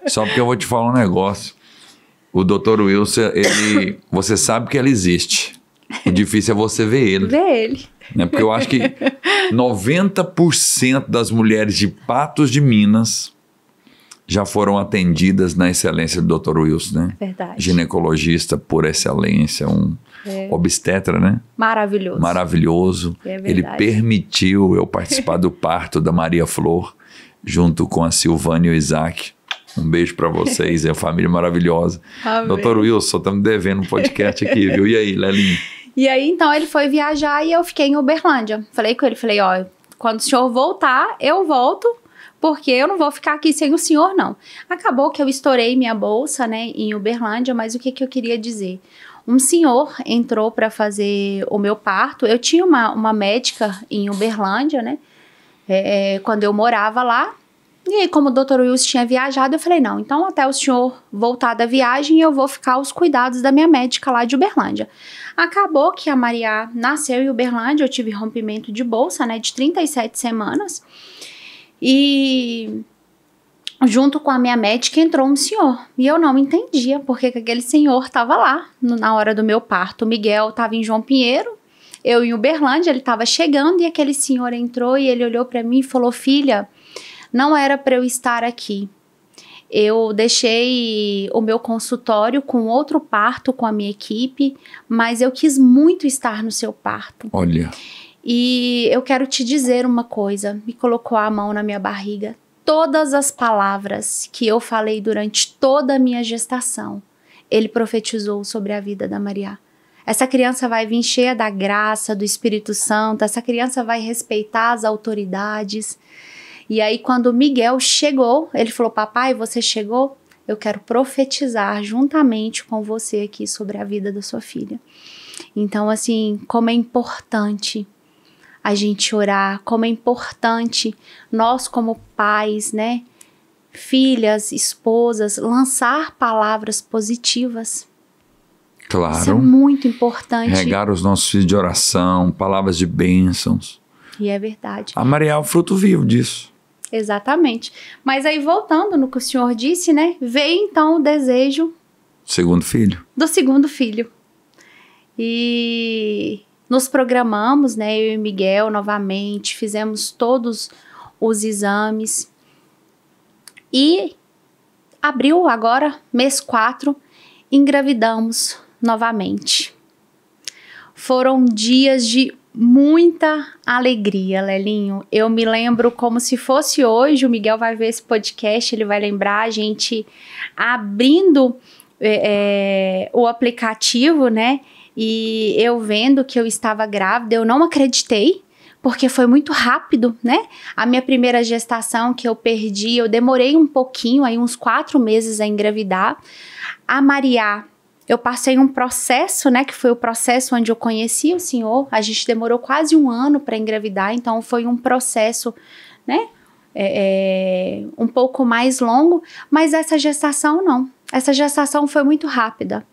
Só porque eu vou te falar um negócio. O Dr. Wilson, você sabe que ele existe. O difícil é você ver ele. Ver ele. Né? Porque eu acho que 90% das mulheres de Patos de Minas já foram atendidas na excelência do Dr. Wilson, né? Verdade. Ginecologista por excelência, obstetra, né? Maravilhoso. Maravilhoso. É verdade. Ele permitiu eu participar do parto da Maria Flor, junto com a Silvânia e o Isaac. Um beijo pra vocês, é uma família maravilhosa. Amém. Dr. Wilson, estamos devendo um podcast aqui, viu? E aí, Lelinho? E aí, então, ele foi viajar e eu fiquei em Uberlândia. Falei com ele, ó, quando o senhor voltar, eu volto, porque eu não vou ficar aqui sem o senhor, não. Acabou que eu estourei minha bolsa, né, em Uberlândia, mas o que eu queria dizer? Um senhor entrou para fazer o meu parto. Eu tinha uma médica em Uberlândia, né, quando eu morava lá. E aí, como o Dr. Wilson tinha viajado, eu falei, não, então até o senhor voltar da viagem, eu vou ficar aos cuidados da minha médica lá de Uberlândia. Acabou que a Maria nasceu em Uberlândia, eu tive rompimento de bolsa, né, de 37 semanas. E junto com a minha médica entrou um senhor. E eu não entendia porque que aquele senhor estava lá na hora do meu parto. O Miguel estava em João Pinheiro, eu em Uberlândia, ele estava chegando e aquele senhor entrou e ele olhou para mim e falou, filha, não era para eu estar aqui. Eu deixei o meu consultório com outro parto com a minha equipe, mas eu quis muito estar no seu parto. Olha. E eu quero te dizer uma coisa, me colocou a mão na minha barriga. Todas as palavras que eu falei durante toda a minha gestação, ele profetizou sobre a vida da Maria. Essa criança vai vir cheia da graça, do Espírito Santo, essa criança vai respeitar as autoridades. E aí, quando o Miguel chegou, ele falou, papai, você chegou? Eu quero profetizar juntamente com você aqui sobre a vida da sua filha. Então, assim, como é importante a gente orar, como é importante nós como pais, né, filhas, esposas, lançar palavras positivas. Claro. Isso é muito importante. Regar os nossos filhos de oração, palavras de bênçãos. E é verdade. A Maria é o fruto vivo disso. Exatamente. Mas aí, voltando no que o senhor disse, né, veio então o desejo... Segundo filho. Do segundo filho. E nos programamos, né, eu e Miguel novamente, fizemos todos os exames. E abril agora, mês 4, engravidamos novamente. Foram dias de muita alegria, Lelinho. Eu me lembro como se fosse hoje, o Miguel vai ver esse podcast, ele vai lembrar a gente abrindo o aplicativo, né? E eu vendo que eu estava grávida, eu não acreditei, porque foi muito rápido, né? A minha primeira gestação que eu perdi, eu demorei um pouquinho, aí uns 4 meses a engravidar. A Maria, eu passei um processo, né? Que foi o processo onde eu conheci o senhor. A gente demorou quase 1 ano para engravidar, então foi um processo, né? Um pouco mais longo, mas essa gestação não. Essa gestação foi muito rápida.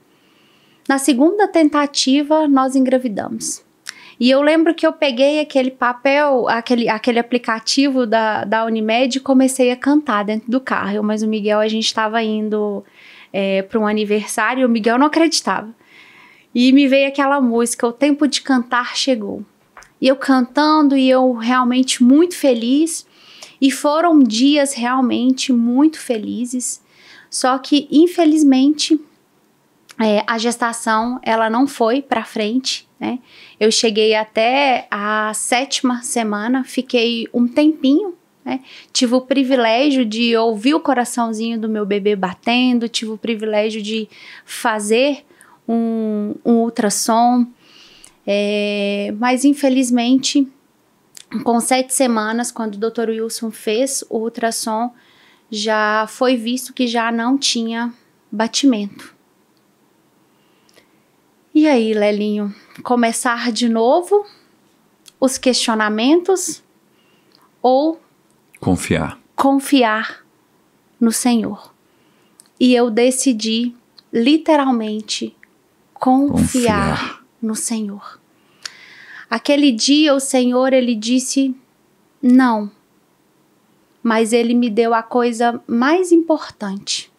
Na segunda tentativa, nós engravidamos. E eu lembro que eu peguei aquele papel, aquele aplicativo da Unimed e comecei a cantar dentro do carro. Mas o Miguel, a gente estava indo para um aniversário e o Miguel não acreditava. E me veio aquela música, O Tempo de Cantar Chegou. E eu cantando e eu realmente muito feliz. E foram dias realmente muito felizes. Só que, infelizmente... a gestação, ela não foi para frente, né? Eu cheguei até a 7ª semana, fiquei um tempinho, né? Tive o privilégio de ouvir o coraçãozinho do meu bebê batendo, tive o privilégio de fazer um ultrassom, mas infelizmente, com 7 semanas, quando o Dr. Wilson fez o ultrassom, já foi visto que já não tinha batimento. E aí, Lelinho, começar de novo os questionamentos ou confiar no Senhor? E eu decidi, literalmente, confiar no Senhor. Aquele dia o Senhor, ele disse não, mas ele me deu a coisa mais importante,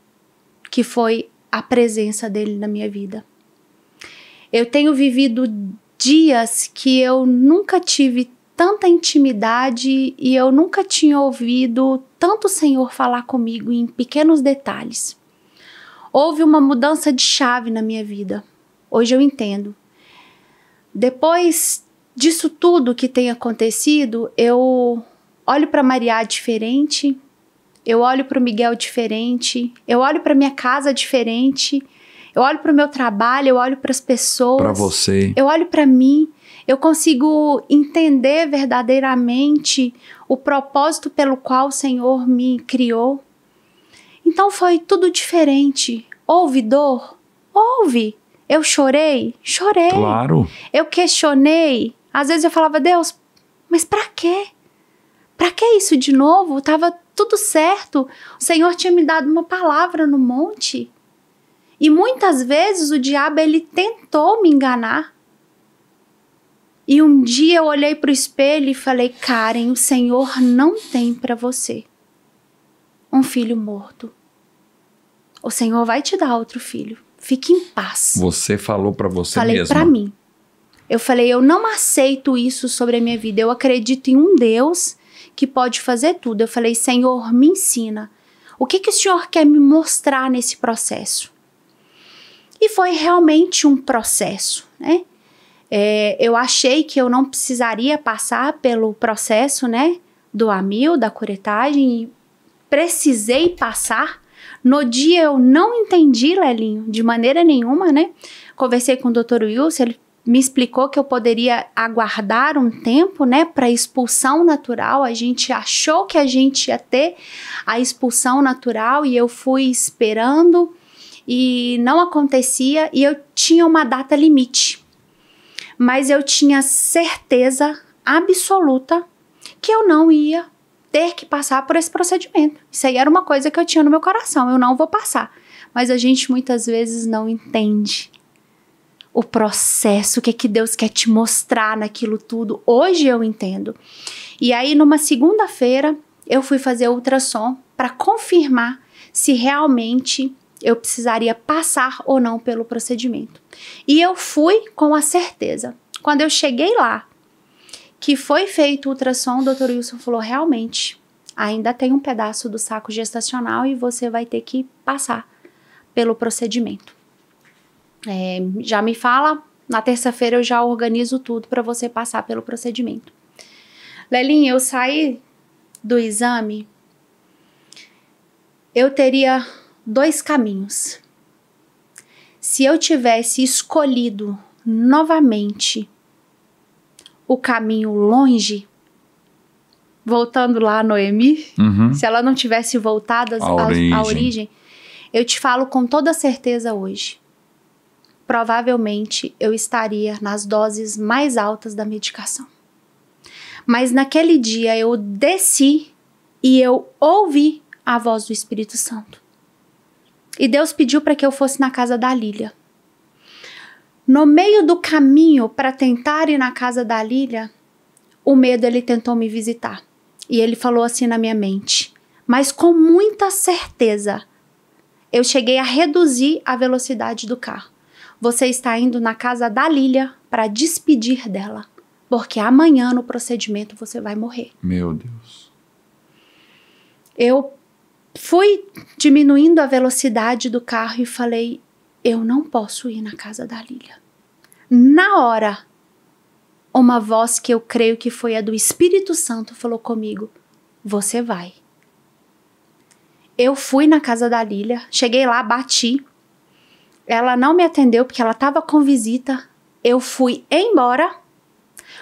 que foi a presença dele na minha vida. Eu tenho vivido dias que eu nunca tive tanta intimidade e eu nunca tinha ouvido tanto o Senhor falar comigo em pequenos detalhes. Houve uma mudança de chave na minha vida. Hoje eu entendo. Depois disso tudo que tem acontecido, eu olho para Maria diferente, eu olho para o Miguel diferente, eu olho para minha casa diferente, eu olho para o meu trabalho, eu olho para as pessoas. Para você. Eu olho para mim, eu consigo entender verdadeiramente o propósito pelo qual o Senhor me criou. Então foi tudo diferente. Houve dor? Houve. Eu chorei? Chorei. Claro. Eu questionei. Às vezes eu falava, Deus, mas pra quê? Pra que isso de novo? Tava tudo certo. O Senhor tinha me dado uma palavra no monte. E muitas vezes o diabo, ele tentou me enganar. E um dia eu olhei pro espelho e falei, Karen, o Senhor não tem pra você um filho morto. O Senhor vai te dar outro filho. Fique em paz. Você falou pra você mesma? Falei pra mim. Eu falei, eu não aceito isso sobre a minha vida. Eu acredito em um Deus que pode fazer tudo. Eu falei, Senhor, me ensina. O que o Senhor quer me mostrar nesse processo? E foi realmente um processo, né? Eu achei que eu não precisaria passar pelo processo, né? Do amil, da curetagem. E precisei passar. No dia eu não entendi, Lelinho, de maneira nenhuma, né? Conversei com o Dr. Wilson, ele me explicou que eu poderia aguardar um tempo, né, para expulsão natural. A gente achou que a gente ia ter a expulsão natural e eu fui esperando e não acontecia e eu tinha uma data limite. Mas eu tinha certeza absoluta que eu não ia ter que passar por esse procedimento. Isso aí era uma coisa que eu tinha no meu coração, eu não vou passar. Mas a gente muitas vezes não entende o processo, o que é que Deus quer te mostrar naquilo tudo. Hoje eu entendo. E aí, numa segunda-feira, eu fui fazer ultrassom para confirmar se realmente eu precisaria passar ou não pelo procedimento. E eu fui com a certeza. Quando eu cheguei lá, que foi feito o ultrassom, o Dr. Wilson falou, realmente, ainda tem um pedaço do saco gestacional e você vai ter que passar pelo procedimento. Já me fala, na terça-feira eu já organizo tudo para você passar pelo procedimento. Lelinha, eu saí do exame, eu teria 2 caminhos. Se eu tivesse escolhido novamente o caminho longe, voltando lá a Noemi, se ela não tivesse voltado à origem, eu te falo com toda certeza hoje, provavelmente eu estaria nas doses mais altas da medicação. Mas naquele dia eu desci e eu ouvi a voz do Espírito Santo. E Deus pediu para que eu fosse na casa da Lília. No meio do caminho para tentar ir na casa da Lília, o medo, ele tentou me visitar. E ele falou assim na minha mente, mas com muita certeza, eu cheguei a reduzir a velocidade do carro. Você está indo na casa da Lília para despedir dela, porque amanhã no procedimento você vai morrer. Meu Deus. Eu fui diminuindo a velocidade do carro e falei, eu não posso ir na casa da Lília. Na hora, uma voz que eu creio que foi a do Espírito Santo falou comigo: você vai. Eu fui na casa da Lília, cheguei lá, bati. Ela não me atendeu porque ela estava com visita. Eu fui embora.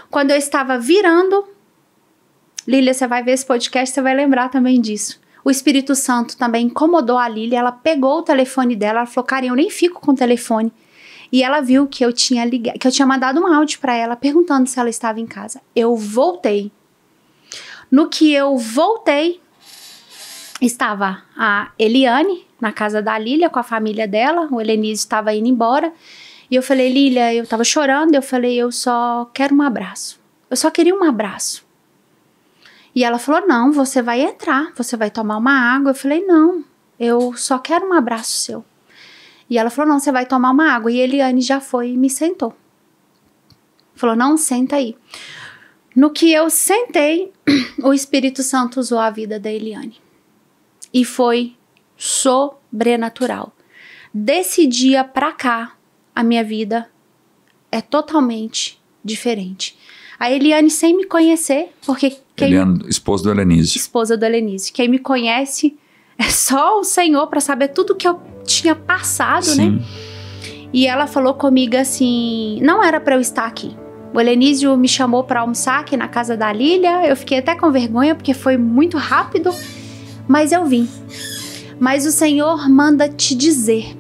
Quando eu estava virando, Lília, você vai ver esse podcast, você vai lembrar também disso. O Espírito Santo também incomodou a Lília, ela pegou o telefone dela, ela falou: Karen, eu nem fico com o telefone. E ela viu que eu tinha mandado um áudio para ela perguntando se ela estava em casa. Eu voltei. No que eu voltei, estava a Eliane na casa da Lília com a família dela. O Helenise estava indo embora. E eu falei: Lília, eu estava chorando. Eu falei: eu só quero um abraço. Eu só queria um abraço. E ela falou: não, você vai entrar, você vai tomar uma água. Eu falei: não, eu só quero um abraço seu. E ela falou: não, você vai tomar uma água. E Eliane já foi e me sentou. Falou: não, senta aí. No que eu sentei, o Espírito Santo usou a vida da Eliane. E foi sobrenatural. Desse dia pra cá, a minha vida é totalmente diferente. A Eliane, sem me conhecer, porque... Eliane, esposa do Helenise. Esposa do Helenise. Quem me conhece é só o Senhor para saber tudo que eu tinha passado, Sim. né? E ela falou comigo assim, não era para eu estar aqui. O Helenísio me chamou para almoçar aqui na casa da Lília. Eu fiquei até com vergonha porque foi muito rápido, mas eu vim. Mas o Senhor manda te dizer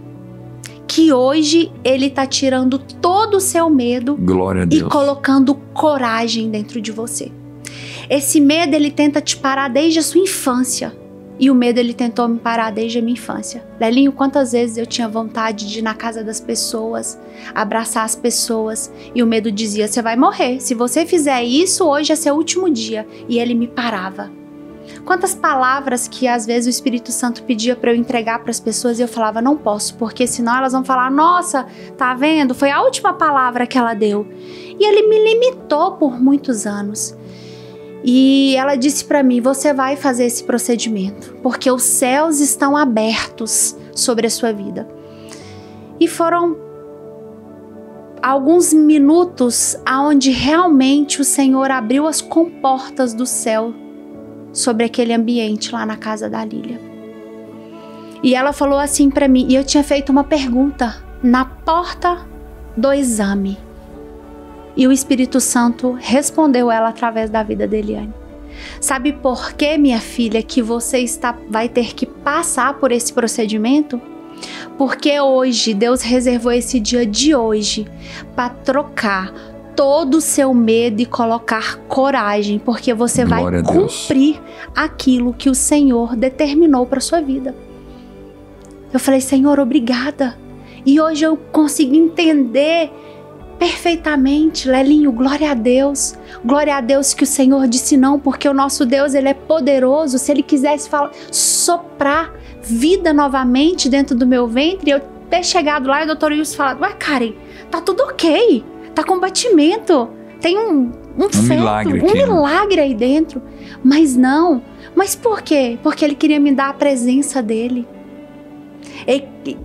que hoje Ele tá tirando todo o seu medo. Glória a Deus. E colocando coragem dentro de você. Esse medo, ele tenta te parar desde a sua infância. E o medo, ele tentou me parar desde a minha infância. Lelinho, quantas vezes eu tinha vontade de ir na casa das pessoas, abraçar as pessoas, e o medo dizia: você vai morrer. Se você fizer isso, hoje é seu último dia. E ele me parava. Quantas palavras que às vezes o Espírito Santo pedia para eu entregar para as pessoas e eu falava: não posso, porque senão elas vão falar: nossa, tá vendo? Foi a última palavra que ela deu. E ele me limitou por muitos anos. E ela disse para mim: você vai fazer esse procedimento, porque os céus estão abertos sobre a sua vida. E foram alguns minutos aonde realmente o Senhor abriu as comportas do céu sobre aquele ambiente lá na casa da Lília. E ela falou assim para mim, e eu tinha feito uma pergunta na porta do exame. E o Espírito Santo respondeu ela através da vida de Eliane. Sabe por que, minha filha, que você vai ter que passar por esse procedimento? Porque hoje, Deus reservou esse dia de hoje para trocar todo o seu medo e colocar coragem, porque você vai cumprir aquilo que o Senhor determinou para sua vida. Eu falei: Senhor, obrigada. E hoje eu consigo entender perfeitamente, Lelinho, glória a Deus. Glória a Deus que o Senhor disse não, porque o nosso Deus, Ele é poderoso. Se Ele quisesse soprar vida novamente dentro do meu ventre, eu ter chegado lá e o doutor Wilson falado: ué, Karen, tá tudo ok, tá com batimento, tem um milagre aí dentro. Mas não, mas por quê? Porque Ele queria me dar a presença dEle.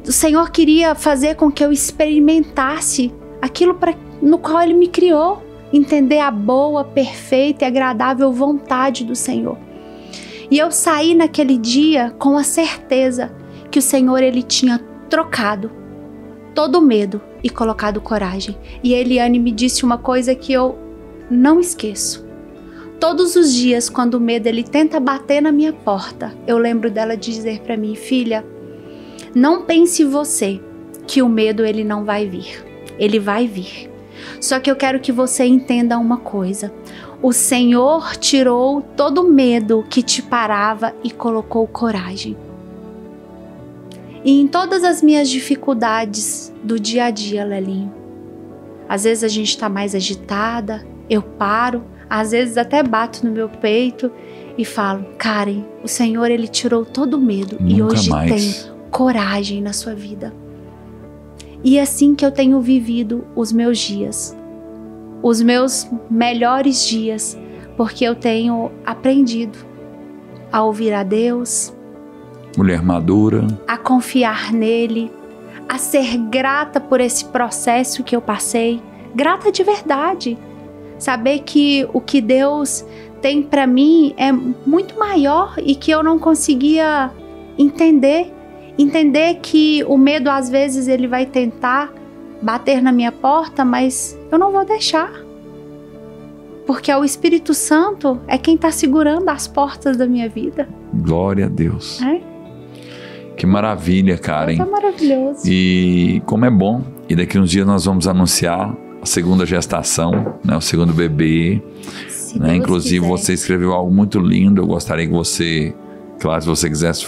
O Senhor queria fazer com que eu experimentasse aquilo no qual Ele me criou, entender a boa, perfeita e agradável vontade do Senhor. E eu saí naquele dia com a certeza que o Senhor, Ele tinha trocado todo o medo e colocado coragem. E Eliane me disse uma coisa que eu não esqueço. Todos os dias, quando o medo ele tenta bater na minha porta, eu lembro dela dizer para mim: filha, não pense você que o medo ele não vai vir. Ele vai vir. Só que eu quero que você entenda uma coisa. O Senhor tirou todo o medo que te parava e colocou coragem. E em todas as minhas dificuldades do dia a dia, Lelinho, às vezes a gente está mais agitada, eu paro, às vezes até bato no meu peito e falo: Karen, o Senhor ele tirou todo o medo e hoje tem coragem na sua vida. E é assim que eu tenho vivido os meus dias, os meus melhores dias, porque eu tenho aprendido a ouvir a Deus, mulher madura, a confiar nele, a ser grata por esse processo que eu passei, grata de verdade. Saber que o que Deus tem para mim é muito maior e que eu não conseguia entender. Entender que o medo às vezes ele vai tentar bater na minha porta, mas eu não vou deixar. Porque o Espírito Santo é quem está segurando as portas da minha vida. Glória a Deus. Que maravilha, Karen. É maravilhoso. E como é bom. E daqui uns dias nós vamos anunciar a segunda gestação, né, o segundo bebê. Né? Inclusive você escreveu algo muito lindo. Eu gostaria que você, claro, se você quisesse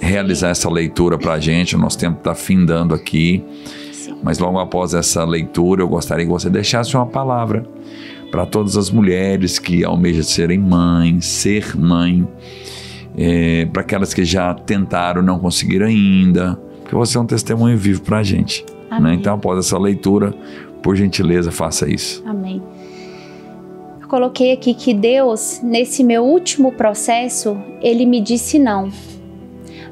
realizar essa leitura para a gente. O nosso tempo está findando aqui. Sim. Mas logo após essa leitura, eu gostaria que você deixasse uma palavra para todas as mulheres que almejam ser mãe, para aquelas que já tentaram, não conseguiram ainda, porque você é um testemunho vivo para a gente. Né? Então, após essa leitura, por gentileza, faça isso. Amém. Eu coloquei aqui que Deus, nesse meu último processo, Ele me disse não.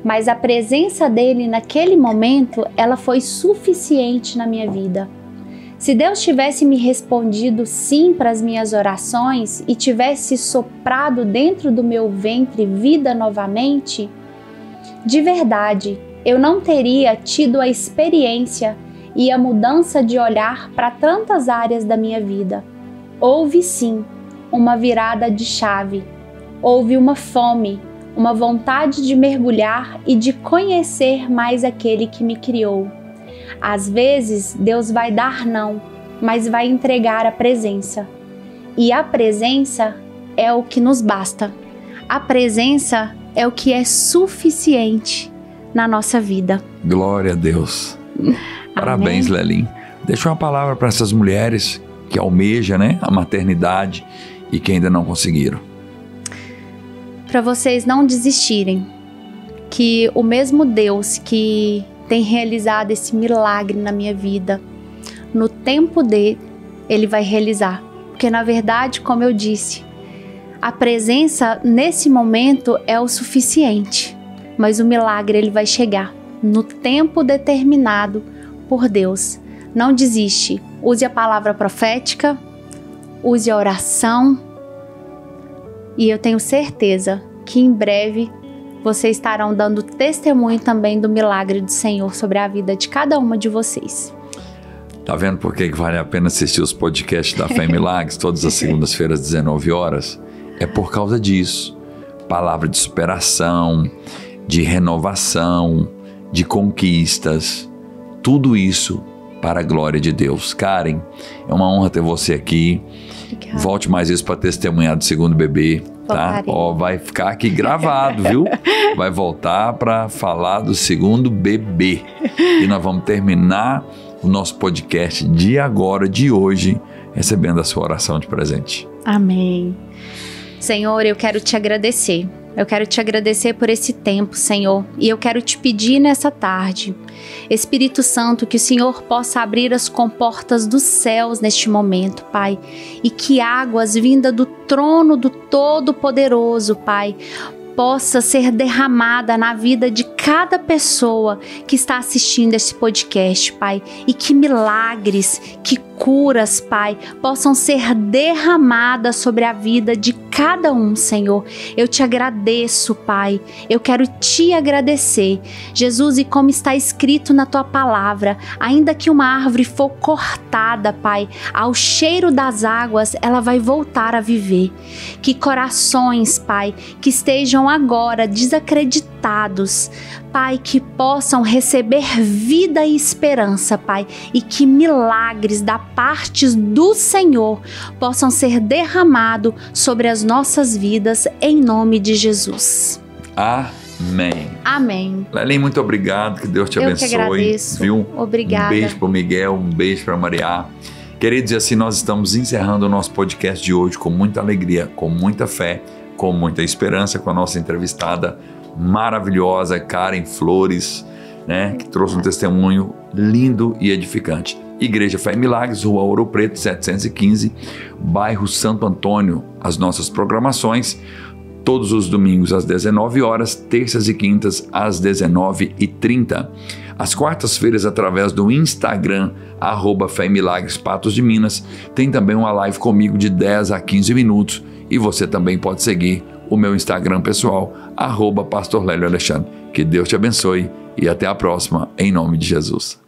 Mas a presença dEle naquele momento, ela foi suficiente na minha vida. Se Deus tivesse me respondido sim para as minhas orações e tivesse soprado dentro do meu ventre vida novamente, de verdade, eu não teria tido a experiência e a mudança de olhar para tantas áreas da minha vida. Houve sim uma virada de chave, houve uma fome, uma vontade de mergulhar e de conhecer mais aquele que me criou. Às vezes, Deus vai dar não, mas vai entregar a presença. E a presença é o que nos basta. A presença é o que é suficiente na nossa vida. Glória a Deus. Parabéns, Lelim. Deixa uma palavra para essas mulheres que almejam, né, a maternidade e que ainda não conseguiram. Para vocês não desistirem, que o mesmo Deus que tem realizado esse milagre na minha vida, no tempo dele, Ele vai realizar. Porque na verdade, como eu disse, a presença nesse momento é o suficiente, mas o milagre ele vai chegar no tempo determinado por Deus. Não desiste, use a palavra profética, use a oração, e eu tenho certeza que em breve vocês estarão dando testemunho também do milagre do Senhor sobre a vida de cada uma de vocês. Tá vendo por que vale a pena assistir os podcasts da Fé em Milagres todas as segundas-feiras, 19 horas? É por causa disso. Palavra de superação, de renovação, de conquistas. Tudo isso para a glória de Deus. Karen, é uma honra ter você aqui. Obrigada. Volte mais vezes para testemunhar do segundo bebê. Tá? Vai ficar aqui gravado, viu? Vai voltar para falar do segundo bebê. E nós vamos terminar o nosso podcast de hoje, recebendo a sua oração de presente. Amém. Senhor, eu quero te agradecer. Eu quero te agradecer por esse tempo, Senhor. E eu quero te pedir nessa tarde, Espírito Santo, que o Senhor possa abrir as comportas dos céus neste momento, Pai. E que águas vindas do trono do Todo-Poderoso, Pai, possa ser derramada na vida de cada pessoa que está assistindo esse podcast, Pai. E que milagres, que curas, Pai, possam ser derramadas sobre a vida de cada um, Senhor. Eu te agradeço, Pai. Eu quero te agradecer, Jesus, e como está escrito na tua palavra, ainda que uma árvore for cortada, Pai, ao cheiro das águas, ela vai voltar a viver. Que corações, Pai, que estejam agora desacreditados, Pai, que possam receber vida e esperança, Pai, e que milagres da parte do Senhor possam ser derramados sobre as nossas vidas, em nome de Jesus. Amém. Amém. Lelim, muito obrigado, que Deus te abençoe. Eu que agradeço. Viu? Obrigada. Um beijo para o Miguel, um beijo para a Maria. Queridos, e assim nós estamos encerrando o nosso podcast de hoje com muita alegria, com muita fé, com muita esperança, com a nossa entrevistada maravilhosa, Karen Flores, né, que trouxe um testemunho lindo e edificante. Igreja Fé em Milagres, Rua Ouro Preto, 715, bairro Santo Antônio. As nossas programações todos os domingos às 19 horas, terças e quintas às 19h30. Às quartas-feiras, através do Instagram, @Fé e Milagres Patos de Minas, tem também uma live comigo de 10 a 15 minutos. E você também pode seguir o meu Instagram pessoal, @Pastor Lélio Alexandre. Que Deus te abençoe e até a próxima, em nome de Jesus.